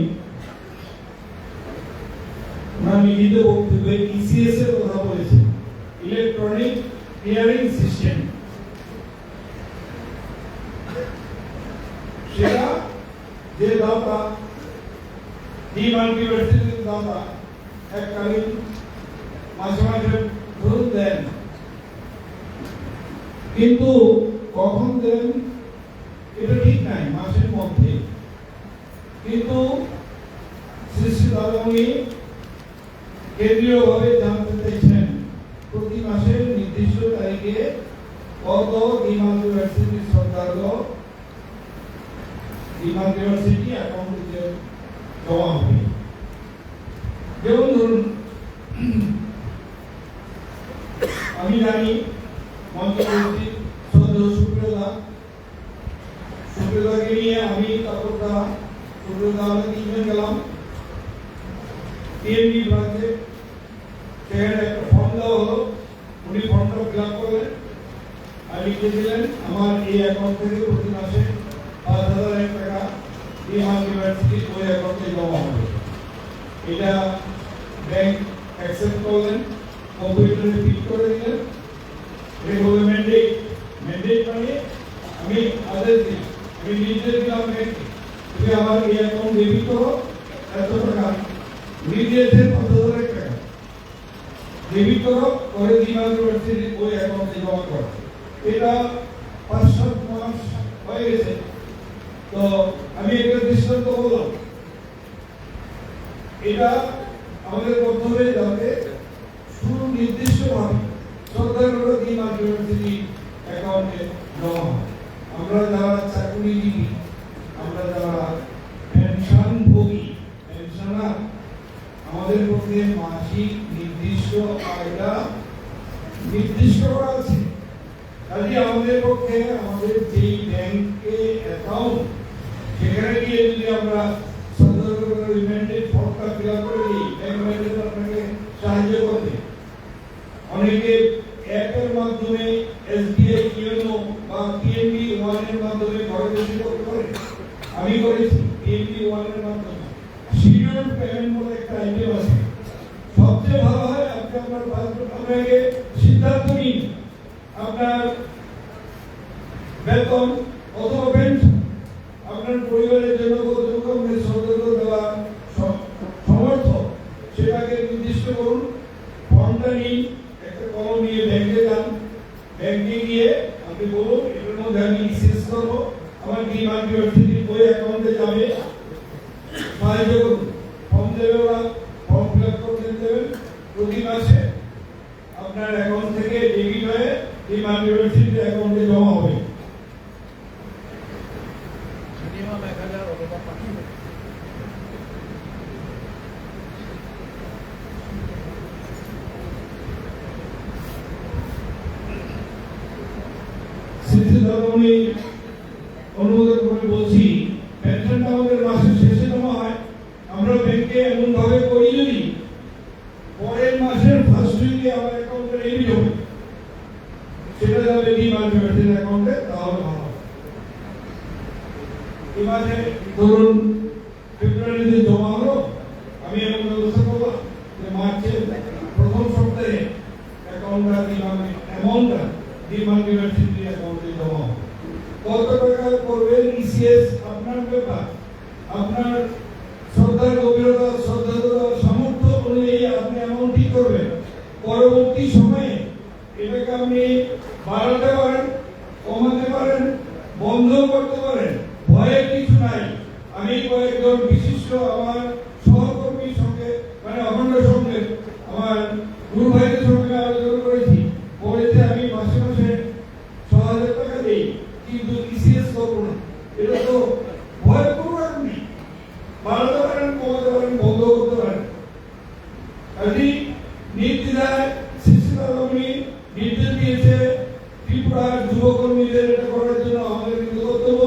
S2: ওনার লিখিত বক্তব্যে ইসিএস এর কথা বলেছেন।
S4: ক্লিয়ারিং সিস্টেম, সেটা যে দাতা ডিমাল্টিভার্সিটির দাতা এককালীন মাঝে মাঝে ধরুন দেন, কিন্তু কখন দেন এটা ঠিক নাই মাসের মধ্যে। কিন্তু শ্রী শ্রী দাদামণি কেন্দ্রীয়ভাবে জানতে চাইছেন প্রতি মাসের নির্দিষ্ট তারিখে কত ডিমাল্টিভার্সিটির সরকার ডিমাল্টিভার্সিটি অ্যাকাউন্টে জমা হবে। যেমন ধরুন আমি জানি মন্ত্রী সদস্য সুপ্রিয়দাকে নিয়ে আমি তারপর সুপ্রিয়দাকে ইমেল গেলাম পিএনবি ব্রাঞ্চে, সেখানে একটা ফর্ম দেওয়া হলো, উনি ফর্মটা ফিল আপ করলেন আর লিখে দিলেন আমার এই অ্যাকাউন্ট থেকে প্রতি মাসে ৫,০০০ টাকা ইউনিভার্সিটির ওই অ্যাকাউন্টে জমা হবে। এটা ব্যাংক অ্যাকসেপ্ট করলেন, কম্পিউটারে ফিট করে দিলেন, ম্যান্ডেট মানে আমি আদেশ দিই, আমি নির্দেশ দিলাম ব্যাংকে তুমি আমার এই অ্যাকাউন্ট ডেবিট করো এত টাকা, নির্দেশের ৫,০০০ টাকা ডেবিট করো, করে ইউনিভার্সিটির ওই অ্যাকাউন্টে জমা করো। এটা ৫-৭ মাস হয়ে গেছে। তো আমি একটা দৃষ্টান্ত বললাম, এটা আমাদের করতে হবে যাতে সুনির্দিষ্টভাবে সরকারের ইউনিভার্সিটি অ্যাকাউন্টে জমা হয়। আমরা যারা চাকরিজীবী, আমরা যারা পেনশনভোগী, পেনশনার, আমাদের মধ্যে মাসিক নির্দিষ্ট আয়টা নির্দিষ্ট করা আছে। কাজে আমাদের পক্ষে আমাদের যেই ব্যাংকে অ্যাকাউন্ট, সেখানে গিয়ে যদি আমরা রিমাইন্ডেড ফর্মটা ফিল আপ করে দিই, ব্যাংক ম্যানেজার আপনাকে সাহায্য করবে। অনেকে অ্যাপের মাধ্যমে এসবিআই ইউনো বা পিএনবি ওয়ান এর মাধ্যমে ঘরে বসে করতে পারে। আমি করেছি পিএনবি ওয়ান এর মাধ্যমে। শিডিউল পেমেন্ট বলে একটা আইটেম আছে, সবচেয়ে ভালো হয় আপনি আপনার পাসপোর্ট আপনাকে সিদ্ধান্ত নিন আপনার বেতন অথবা পেনশন আপনার পরিবারের জন্য কত রকমের সদস্য দেওয়া সমর্থ সেটাকে নির্দিষ্ট করুন। ফর্মটা নিন, একটা কলম নিয়ে ব্যাংকে যান, ব্যাংকে গিয়ে আপনি বলুন এটার মধ্যে আমি ইসিএস করবো, আমার ইউনিভার্সিটির ওই অ্যাকাউন্টে যাবে, সাহায্য করুন। ফর্ম দেবে ওরা, ফর্ম ফিল আপ করে দেবেন, প্রতি মাসে আপনার অ্যাকাউন্ট থেকে ডেবিট হয়ে ইউনিভার্সিটির অ্যাকাউন্টে জমা হবে। আমি অনুমোদন করে বলছি, পেনশনটা আমাদের মাসের শেষে জমা হয়, আমরা ব্যাংকে এমন ভাবে করি যদি পরের মাসের ফার্স্ট উইকে আমার অ্যাকাউন্টে ডেবিট হবে, সেটা যাবে ইউনিভার্সিটির অ্যাকাউন্টে, তাহলে ভালো হবে। এই মাসে ধরুন ফেব্রুয়ারিতে জমা হলো, আমি এমন ব্যবস্থা করলাম যে মার্চের প্রথম সপ্তাহে অ্যাকাউন্টটা অ্যামাউন্টটা ইউনিভার্সিটির অ্যাকাউন্টে জমা হবে। কত টাকা করবেন ইসিএস আপনার ব্যাপার, আপনার শ্রদ্ধার গভীরতা, শ্রদ্ধার সামর্থ্য অনুযায়ী আপনি অ্যামাউন্ট ঠিক করবেন। পরবর্তী সময়ে এটাকে আপনি বাড়াতে পারেন, কমাতে পারেন, বন্ধ করতে পারেন, ভয়ের কিছু নাই। আমি কয়েকজন বিশিষ্ট আমার সহকর্মীর সঙ্গে মানে অখণ্ড সঙ্গে আমার গুরু ভাইদের সঙ্গে আলোচনা করেছি, বলেছে আমি মাসে মাসে ৬,০০০ টাকা দিই, কিন্তু ইসিএস করবো না। এটা তো ভয় করবো, আপনি বাড়াতে পারেন, কমাতে পারেন, বন্ধ করতে পারেন। কাজী নির্দ্বিধায় শিশুরা নির্দেশ দিয়েছে ত্রিপুরার যুবকর্মীদের এটা করার জন্য। আমাদের কিন্তু কর্তব্য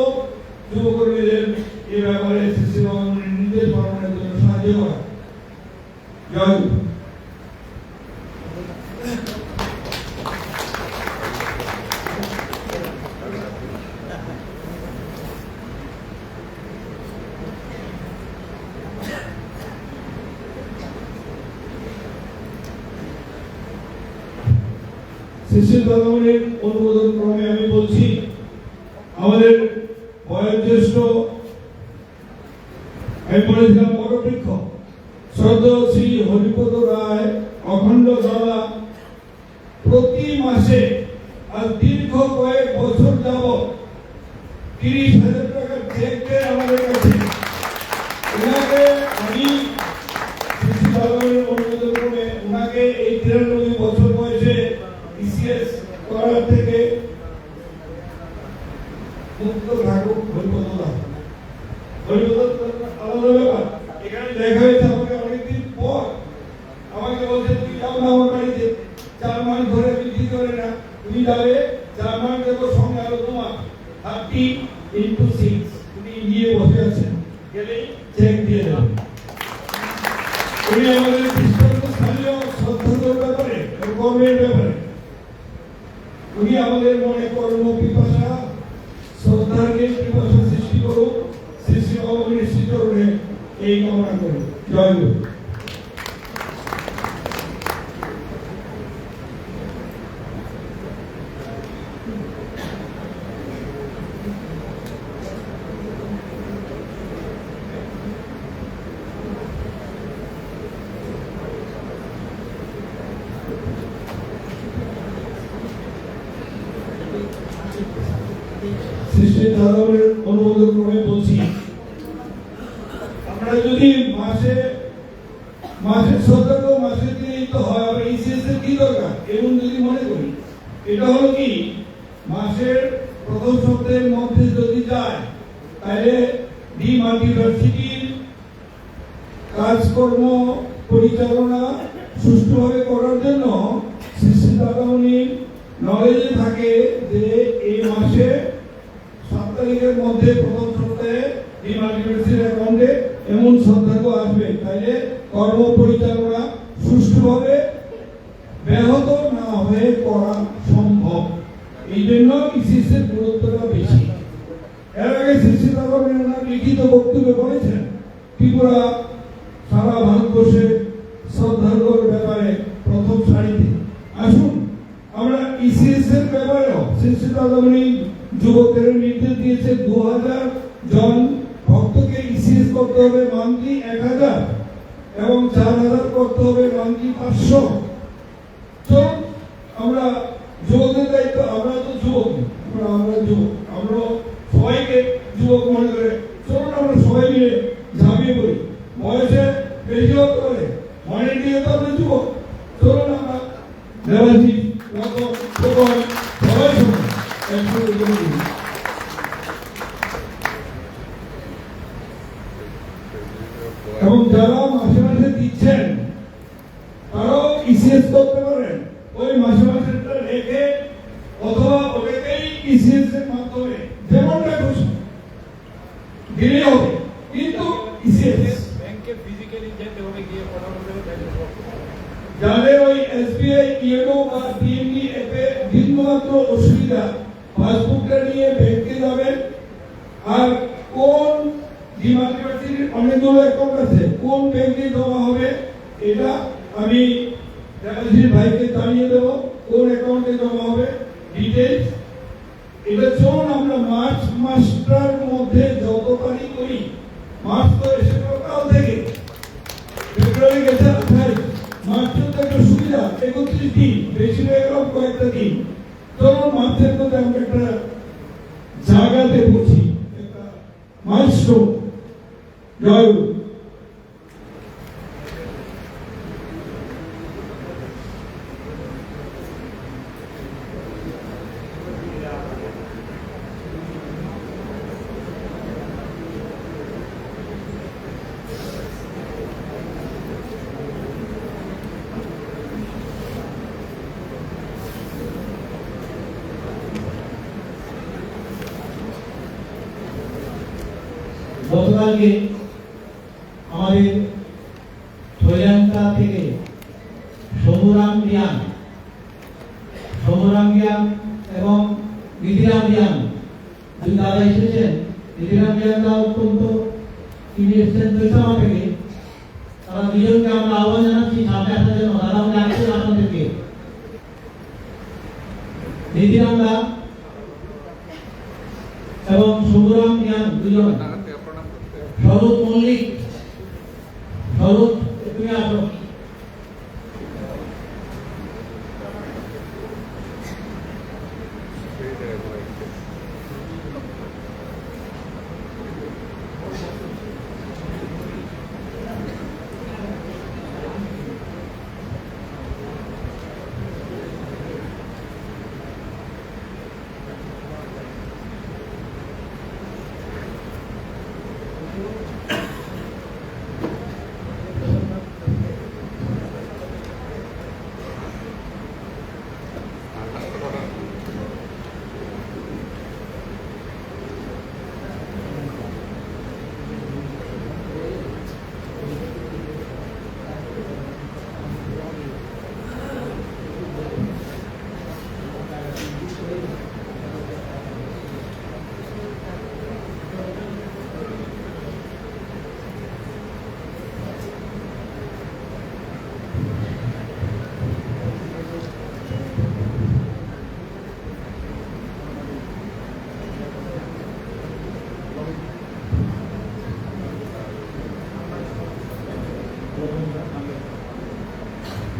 S4: যুবকর্মীদের এই ব্যাপারে শিশুরা নির্দেশ পালনের জন্য সাহায্য করা। জয়।
S2: শিশির দাদামণির অনুমোদন ক্রমে আমি বলছি আমাদের বয়োজ্যেষ্ঠ আমি বলেছিলাম বটবৃক্ষ শ্রদ্ধেয় শ্রী হরিপদ রায় অখণ্ড দাদা প্রতি মাসে আর দীর্ঘ কয়েক বছর যাবৎ 30,000 টাকার চেক দেয় আমাদের কাছে। ওনাকে আমি শিশির দাদামণির অনুমোদন ক্রমে ওনাকে এই 93 বছর বয়সে ইসিএস করার থেকে মুক্ত থাকুক হরিপদ দাদা। হরিপদ আলাদা ব্যাপার। এখানে দেখা হয়েছে আমাকে অনেকদিন পর আমাকে বলছে তুই যাও না আমার বাড়িতে 4 মাস ধরে আমি দিতে পারি না, তুমি যাবে 4 মাস দেবো সঙ্গে আরো 2 মাস 30 into 6 উনি নিয়ে বসে আছেন, গেলেই চেক দিয়ে দেবেন। উনি আমাদের দৃষ্টান্ত স্থানীয় শ্রদ্ধার ব্যাপারে কর্মের ব্যাপারে উনি আমাদের মনে কর্ম পিপাসা শ্রদ্ধার পিপাসা সৃষ্টি করুক, সৃষ্টি অবনীর শ্রীচরণে এই কামনা করি। জয় গুরু। সৃষ্টি দাদামণির অনুমোদন ক্রমে বলছি আমরা যদি মাসের সতর্ক মাসের দিনেই তো হয়, আবার ইসিএস এর কি দরকার এমন যদি মনে করি, এটা হলো কি মাসের প্রথম সপ্তাহের মধ্যে যদি যায় তাহলে ডিমাল্টিভার্সিটির কাজকর্ম পরিচালনা সুষ্ঠুভাবে করার জন্য সৃষ্টি দাদামণির নলেজে থাকে যে এই মাসে 7 তারিখের মধ্যে প্রথম সপ্তাহে ডিমাল্টিভার্সিটির অ্যাকাউন্টে এমন সন্ধান আসবে, তাইলে কর্ম পরিচালনা সুষ্ঠুভাবে ব্যাহত না হয়ে করা সম্ভব। এই জন্য ইসিএস এর গুরুত্বটা বেশি। এর আগে সৃষ্টি দাদামণি লিখিত বক্তব্যে বলেছেন ত্রিপুরা সারা ভারতবর্ষে শ্রদ্ধার ব্যাপারে প্রথম সারিতে। আসুন আমরা ইসিএস এর ব্যাপারেও সৃষ্টি দাদামণি যুবকদের নির্দেশ দিয়েছে 2000 জন ভক্তকে ইসিএস করতে হবে মান্থলি 1000 এবং 4000 করতে হবে মান্থলি 500। তো আমরা যুবকদের দায়িত্ব, আমরা তো যুবক, আমরা যুবক, আমরা সবাইকে যুবক মনে করে চলুন আমরা সবাই মিলে ঝাঁপিয়ে পড়ি। বয়সে বেশি হতে পারে, মনে দিয়ে তো আমরা যুবক, চলুন আমরা দেবাশিস সবাই একসঙ্গে এবং যারা মাসে মাসে দিচ্ছেন তারাও ইসিএস করতে পারেন, ওই মাসে মাসেটা রেখে অথবা ওটাকেই ইসিএস এর মাধ্যমে যেমনটা খুশি দিলে হবে, কিন্তু ইসিএস
S4: ব্যাংকে ফিজিক্যালি যেতে হবে গিয়ে
S2: যাদের ওই এসবিআই ইয়েনো বা পিএনবি অ্যাপে ভিন্নমাত্র অসুবিধা পাসবুকটা নিয়ে ব্যাংকে যাবেন, আর কোন ডিমাল্টিভার্সিটির অনেকগুলো অ্যাকাউন্ট আছে, কোন ব্যাংকে জমা হবে এটা আমি দেবাশিস ভাইকে জানিয়ে দেবো, কোন অ্যাকাউন্টে জমা হবে ডিটেইলস। এটা চলুন আমরা মার্চ মাসটার মধ্যে যত পারি করি। মার্চ তো এসে কাল থেকে ফেব্রুয়ারি গেছে 28, মার্চের তো একটা সুবিধা 31 দিন, বেশি হয়ে গেল কয়েকটা দিন। চলুন মার্চের মধ্যে আমরা একটা জায়গাতে পৌঁছি, একটা মাইলস্টোন। জয় গুরু।
S3: গতকালকে আমাদের থৈলাঙ্কা থেকে সমুরাম রিয়াং এবং নিধিরাম রিয়াং দুই দাদা এসেছেন। নিধিরাম রিয়াংটা অত্যন্ত তিনি এসেছেন দৈসামা থেকে। তারা দুজনকে আমরা আহ্বান জানাচ্ছি সামনে আসার জন্য। দাদা আমরা আসছেন আপনাদেরকে নীতিনন্দা এবং শুভরাম মিয়ান দুজন, শরৎ মল্লিক, শরৎ তুমি আসো।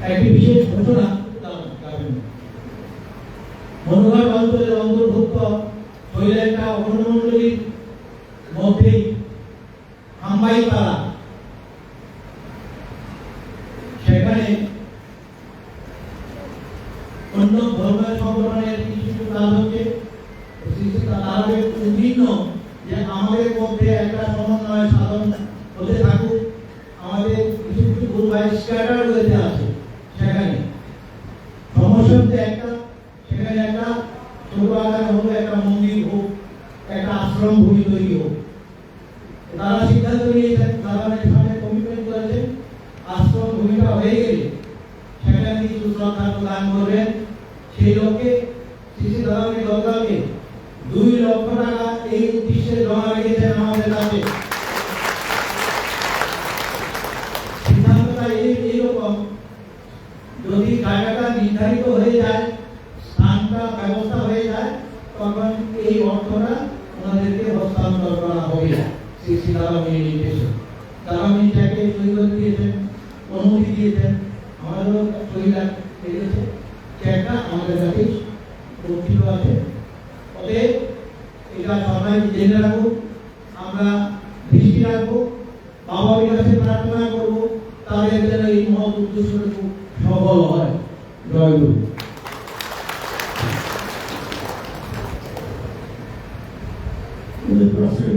S3: একটি বিশেষ ঘোষণা মনোহর অঞ্চলের অন্তর্ভুক্ত শৈলেখা অগ্রমণ্ডলীর মধ্যে হাম্বাই পাড়া, সেখানে অন্য ধর্মের সংগঠনের কিছু কাজ হচ্ছে। তাদের উদ্বিগ্ন যে আমাদের মধ্যে একটা সমন্বয় সাধন হতে থাকুক। আমাদের কিছু কিছু গ্রুপ স্ক্যাটার হয়ে আছে, সেখানে সমস্যা হচ্ছে একটা, সেখানে একটা ছোট আকারে হোক, একটা মন্দির হোক, একটা আশ্রম ভূমি তৈরি হোক। তারা সিদ্ধান্ত নিয়েছেন, তারা সামনে কমিটমেন্ট করেছেন, আশ্রম ভূমিটা হয়ে গেলে সেখানে কিছু শ্রদ্ধা প্রদান করবেন। সেই লক্ষ্যে শ্রী দাদামণি দলকে 2 লক্ষ টাকা এই উদ্দেশ্যে জমা রেখেছেন আমাদের কাছে। সিদ্ধান্তটা এইরকম, যদি জায়গাটা নির্ধারিত হয়ে যায়, স্থানটা ব্যবস্থা হয়ে যায়, তখন এই অর্থটা ওনাদেরকে হস্তান্তর করা হবে। শ্রী শ্রী দাদামণি নির্দেশে দাদামণি যাকে সই করে দিয়েছেন, অনুমতি দিয়েছেন, আমাদেরও সইটা পেয়েছে, চেকটা আমাদের কাছে রক্ষিত আছে। অতএব এটা সবাই জেনে রাখুন, আমরা দৃষ্টি রাখবো, বাবার কাছে প্রার্থনা করবো তাদের যেন এই মহৎ উদ্দেশ্যটুকু সফল হয়। জয় গুরু।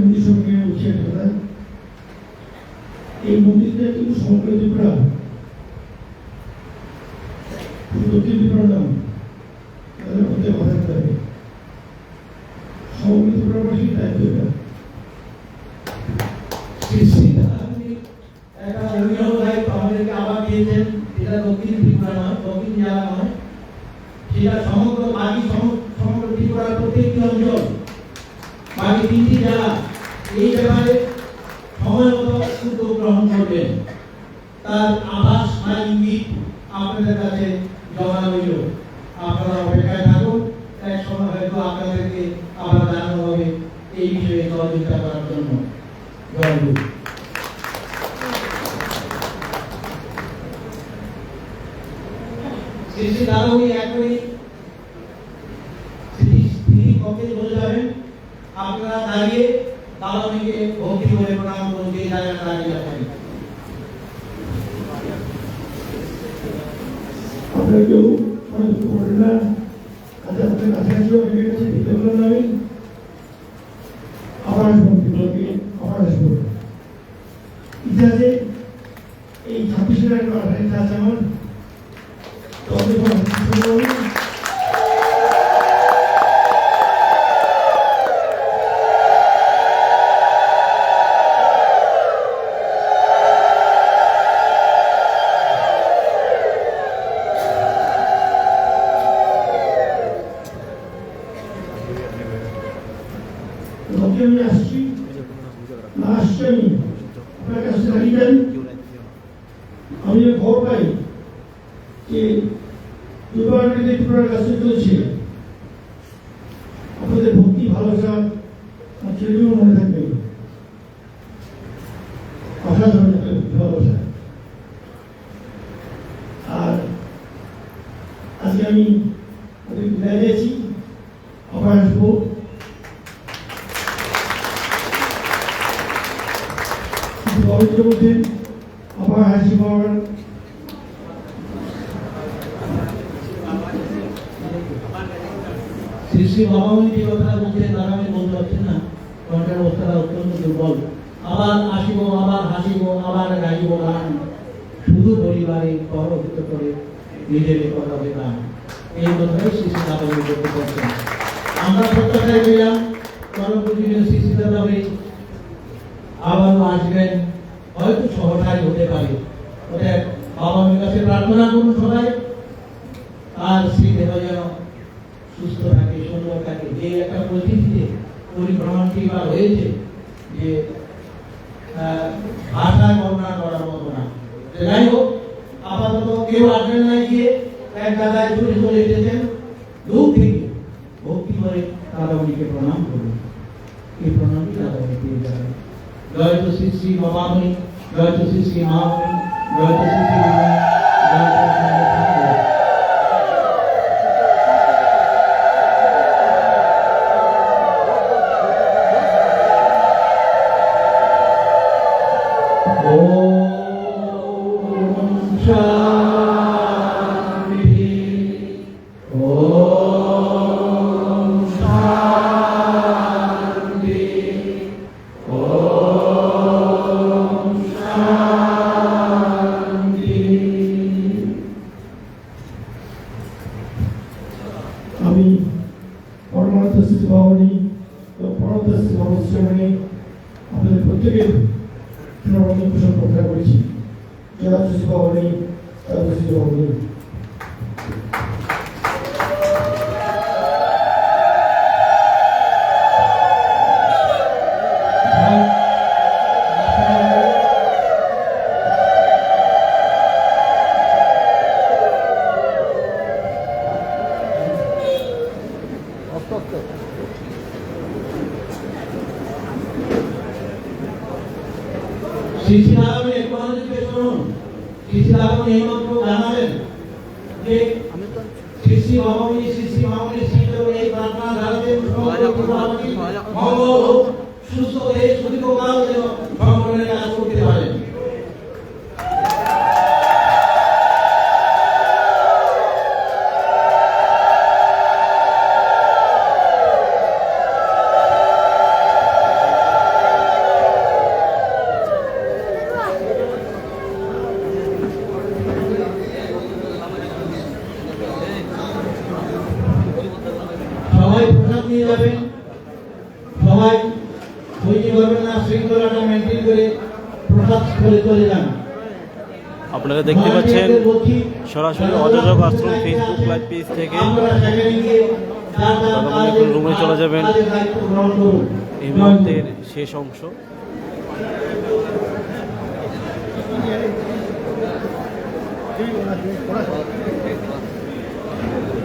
S2: মন্দির সঙ্গে উঠে এই মন্দিরটা কিন্তু সমগ্র ত্রিপুরা, দক্ষিণ ত্রিপুরা নাম তাদের মধ্যে বাধাতে হবে। সমগ্র ত্রিপুরাবাসীর দায়িত্ব এটা।
S3: একটা অভিনব দায়িত্ব আমাদেরকে আবার দিয়েছেন। এটা দক্ষিণ ত্রিপুরা নয়, দক্ষিণ জেলা নয়, সেটা সমগ্র সমগ্র ত্রিপুরার প্রত্যেকটি অঞ্চল, বাকি 3টি জেলা এই ব্যাপারে সময় মতো উদ্যোগ গ্রহণ করবেন। তার আভাস বা ইঙ্গিত আপনাদের কাছে জমা রইল। আপনারা অপেক্ষায় থাকুন, এক সময় হয়তো আপনাদেরকে আবার জানানো হবে এই বিষয়ে সহযোগিতা করার জন্য। জয় গুরু। শ্রী শ্রী দাদামণি এখনই স্মৃতি কক্ষে চলে যাবেন। আপনারা দাঁড়িয়ে দাদামণিকে ভক্তি করে প্রণাম করুন, যে জায়গায় দাঁড়িয়ে আছেন।
S2: আপনারা কেউ অনেক করেন না, আপনাদের কাছাকাছি অনেকের কাছে দিতে পারেন না। আমি আবার আসবো, আবার আসবো। ইতিহাসে এই 26 ইতিহাস আমার আমি আসছি, আসছি আমি আপনার কাছে দাঁড়িয়ে আমি খবর পাই যে ত্রিপুরার কাছে চলছে আপনাদের ভক্তি ভালোবাসা চিরজীবন মনে থাকবে। অসাধারণ একটা ভক্তি ভালোবাসা। আর আজকে আমি ওদের বিদায় দিয়েছি, আবার আসবো। পবিত্র বলছেন আবার হাসি পাওয়ার
S3: শ্রী শ্রী বাবামণি যে কথাটা বলছেন তারা আমি বলতে পারছেন না, কণ্ঠের অবস্থাটা অত্যন্ত দুর্বল। আবার আসিব, আবার হাসিব, আবার গাইব গান, শুধু পরিবারে পরহিত করে নিজের কথা গান। এই কথাই শ্রী শ্রী বাবামণি করতে পারছেন। আমরা প্রত্যাশায় পেলাম পরবর্তীদিনে শ্রী শ্রী দাদাভাই আবারও আসবেন, হয়তো সহসাই হতে পারে। ওদের বাবামণির কাছে প্রার্থনা করুন সবাই, আর শ্রী দেহ যেন সুস্থ থাকে, সুন্দর থাকে। যে একটা পরিস্থিতিতে পরিভ্রমণটি বা হয়েছে, যে ভাষায় বর্ণনা করার মতো না। যাই হোক, আপাতত কেউ আসবেন না, গিয়ে এক জায়গায় চলে চলে এসেছেন, দূর থেকে ভক্তি করে দাদামণিকে প্রণাম করুন। এই প্রণামটি দাদামণি পেয়ে যাবেন। জয় তো শ্রী শ্রী বাবামণি, জয় তো শ্রী শ্রী মহামণি, জয় তো শ্রী শ্রী জয় তো শ্রী
S2: আমি পরমানন্দ শ্রী ভবনী ও পরমানন্দ শ্রী ভবনী আপনাদের প্রত্যেকের সুনামকে পোষণ প্রার্থনা করেছি। জয় শ্রী ভবনী, জয় শ্রী ভবনী।
S3: শ্রী শ্রী দাদামণি একটু আমাদের জিজ্ঞেস করুন। শ্রী শ্রী দাদামণি এইমাত্র জানালেন যে শ্রী শ্রী বাবামণি, শ্রী শ্রী মামণি, শ্রী চরণে এই প্রার্থনা জানাতেন মঙ্গল হোক, সুস্থ হয়ে সুদীর্ঘকাল যেন সংগঠনের কাজ করতে পারেন। সবাই প্রসাদ নিয়ে যাবেন, সবাই তৈরি করবেন না, শৃঙ্খলাটা মেনটেন করে প্রসাদ করে চলে যান।
S5: আপনারা দেখতে পাচ্ছেন সরাসরি অযোজক আশ্রম ফেসবুক লাইভ পেজ থেকে। দাদামণি এখন রুমে চলে যাবেন, এই মুহূর্তের শেষ অংশ।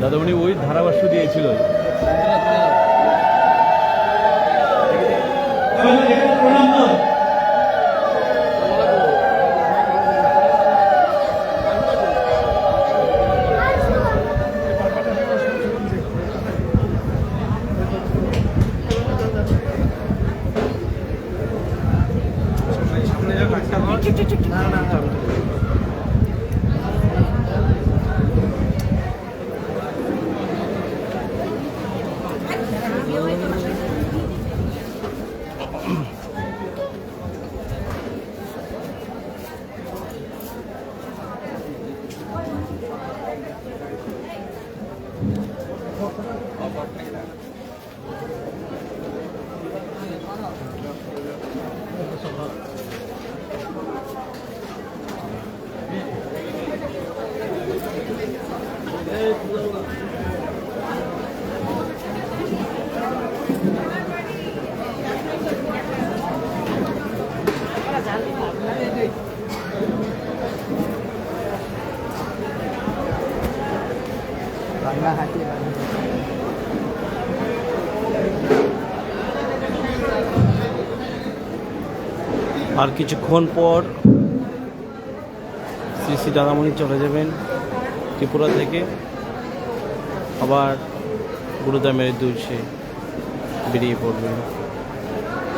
S5: দাদামণি ওই ধারাভাষ্য দিয়েছিল। আর কিছুক্ষণ পর শ্রী শ্রী দাদামণি চলে যাবেন ত্রিপুরা থেকে, আবার গুরুধামের উদ্দেশ্যে বেরিয়ে পড়বেন।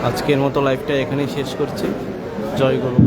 S5: আজকের মতো লাইভটা এখানেই শেষ করছি। জয় গুরু।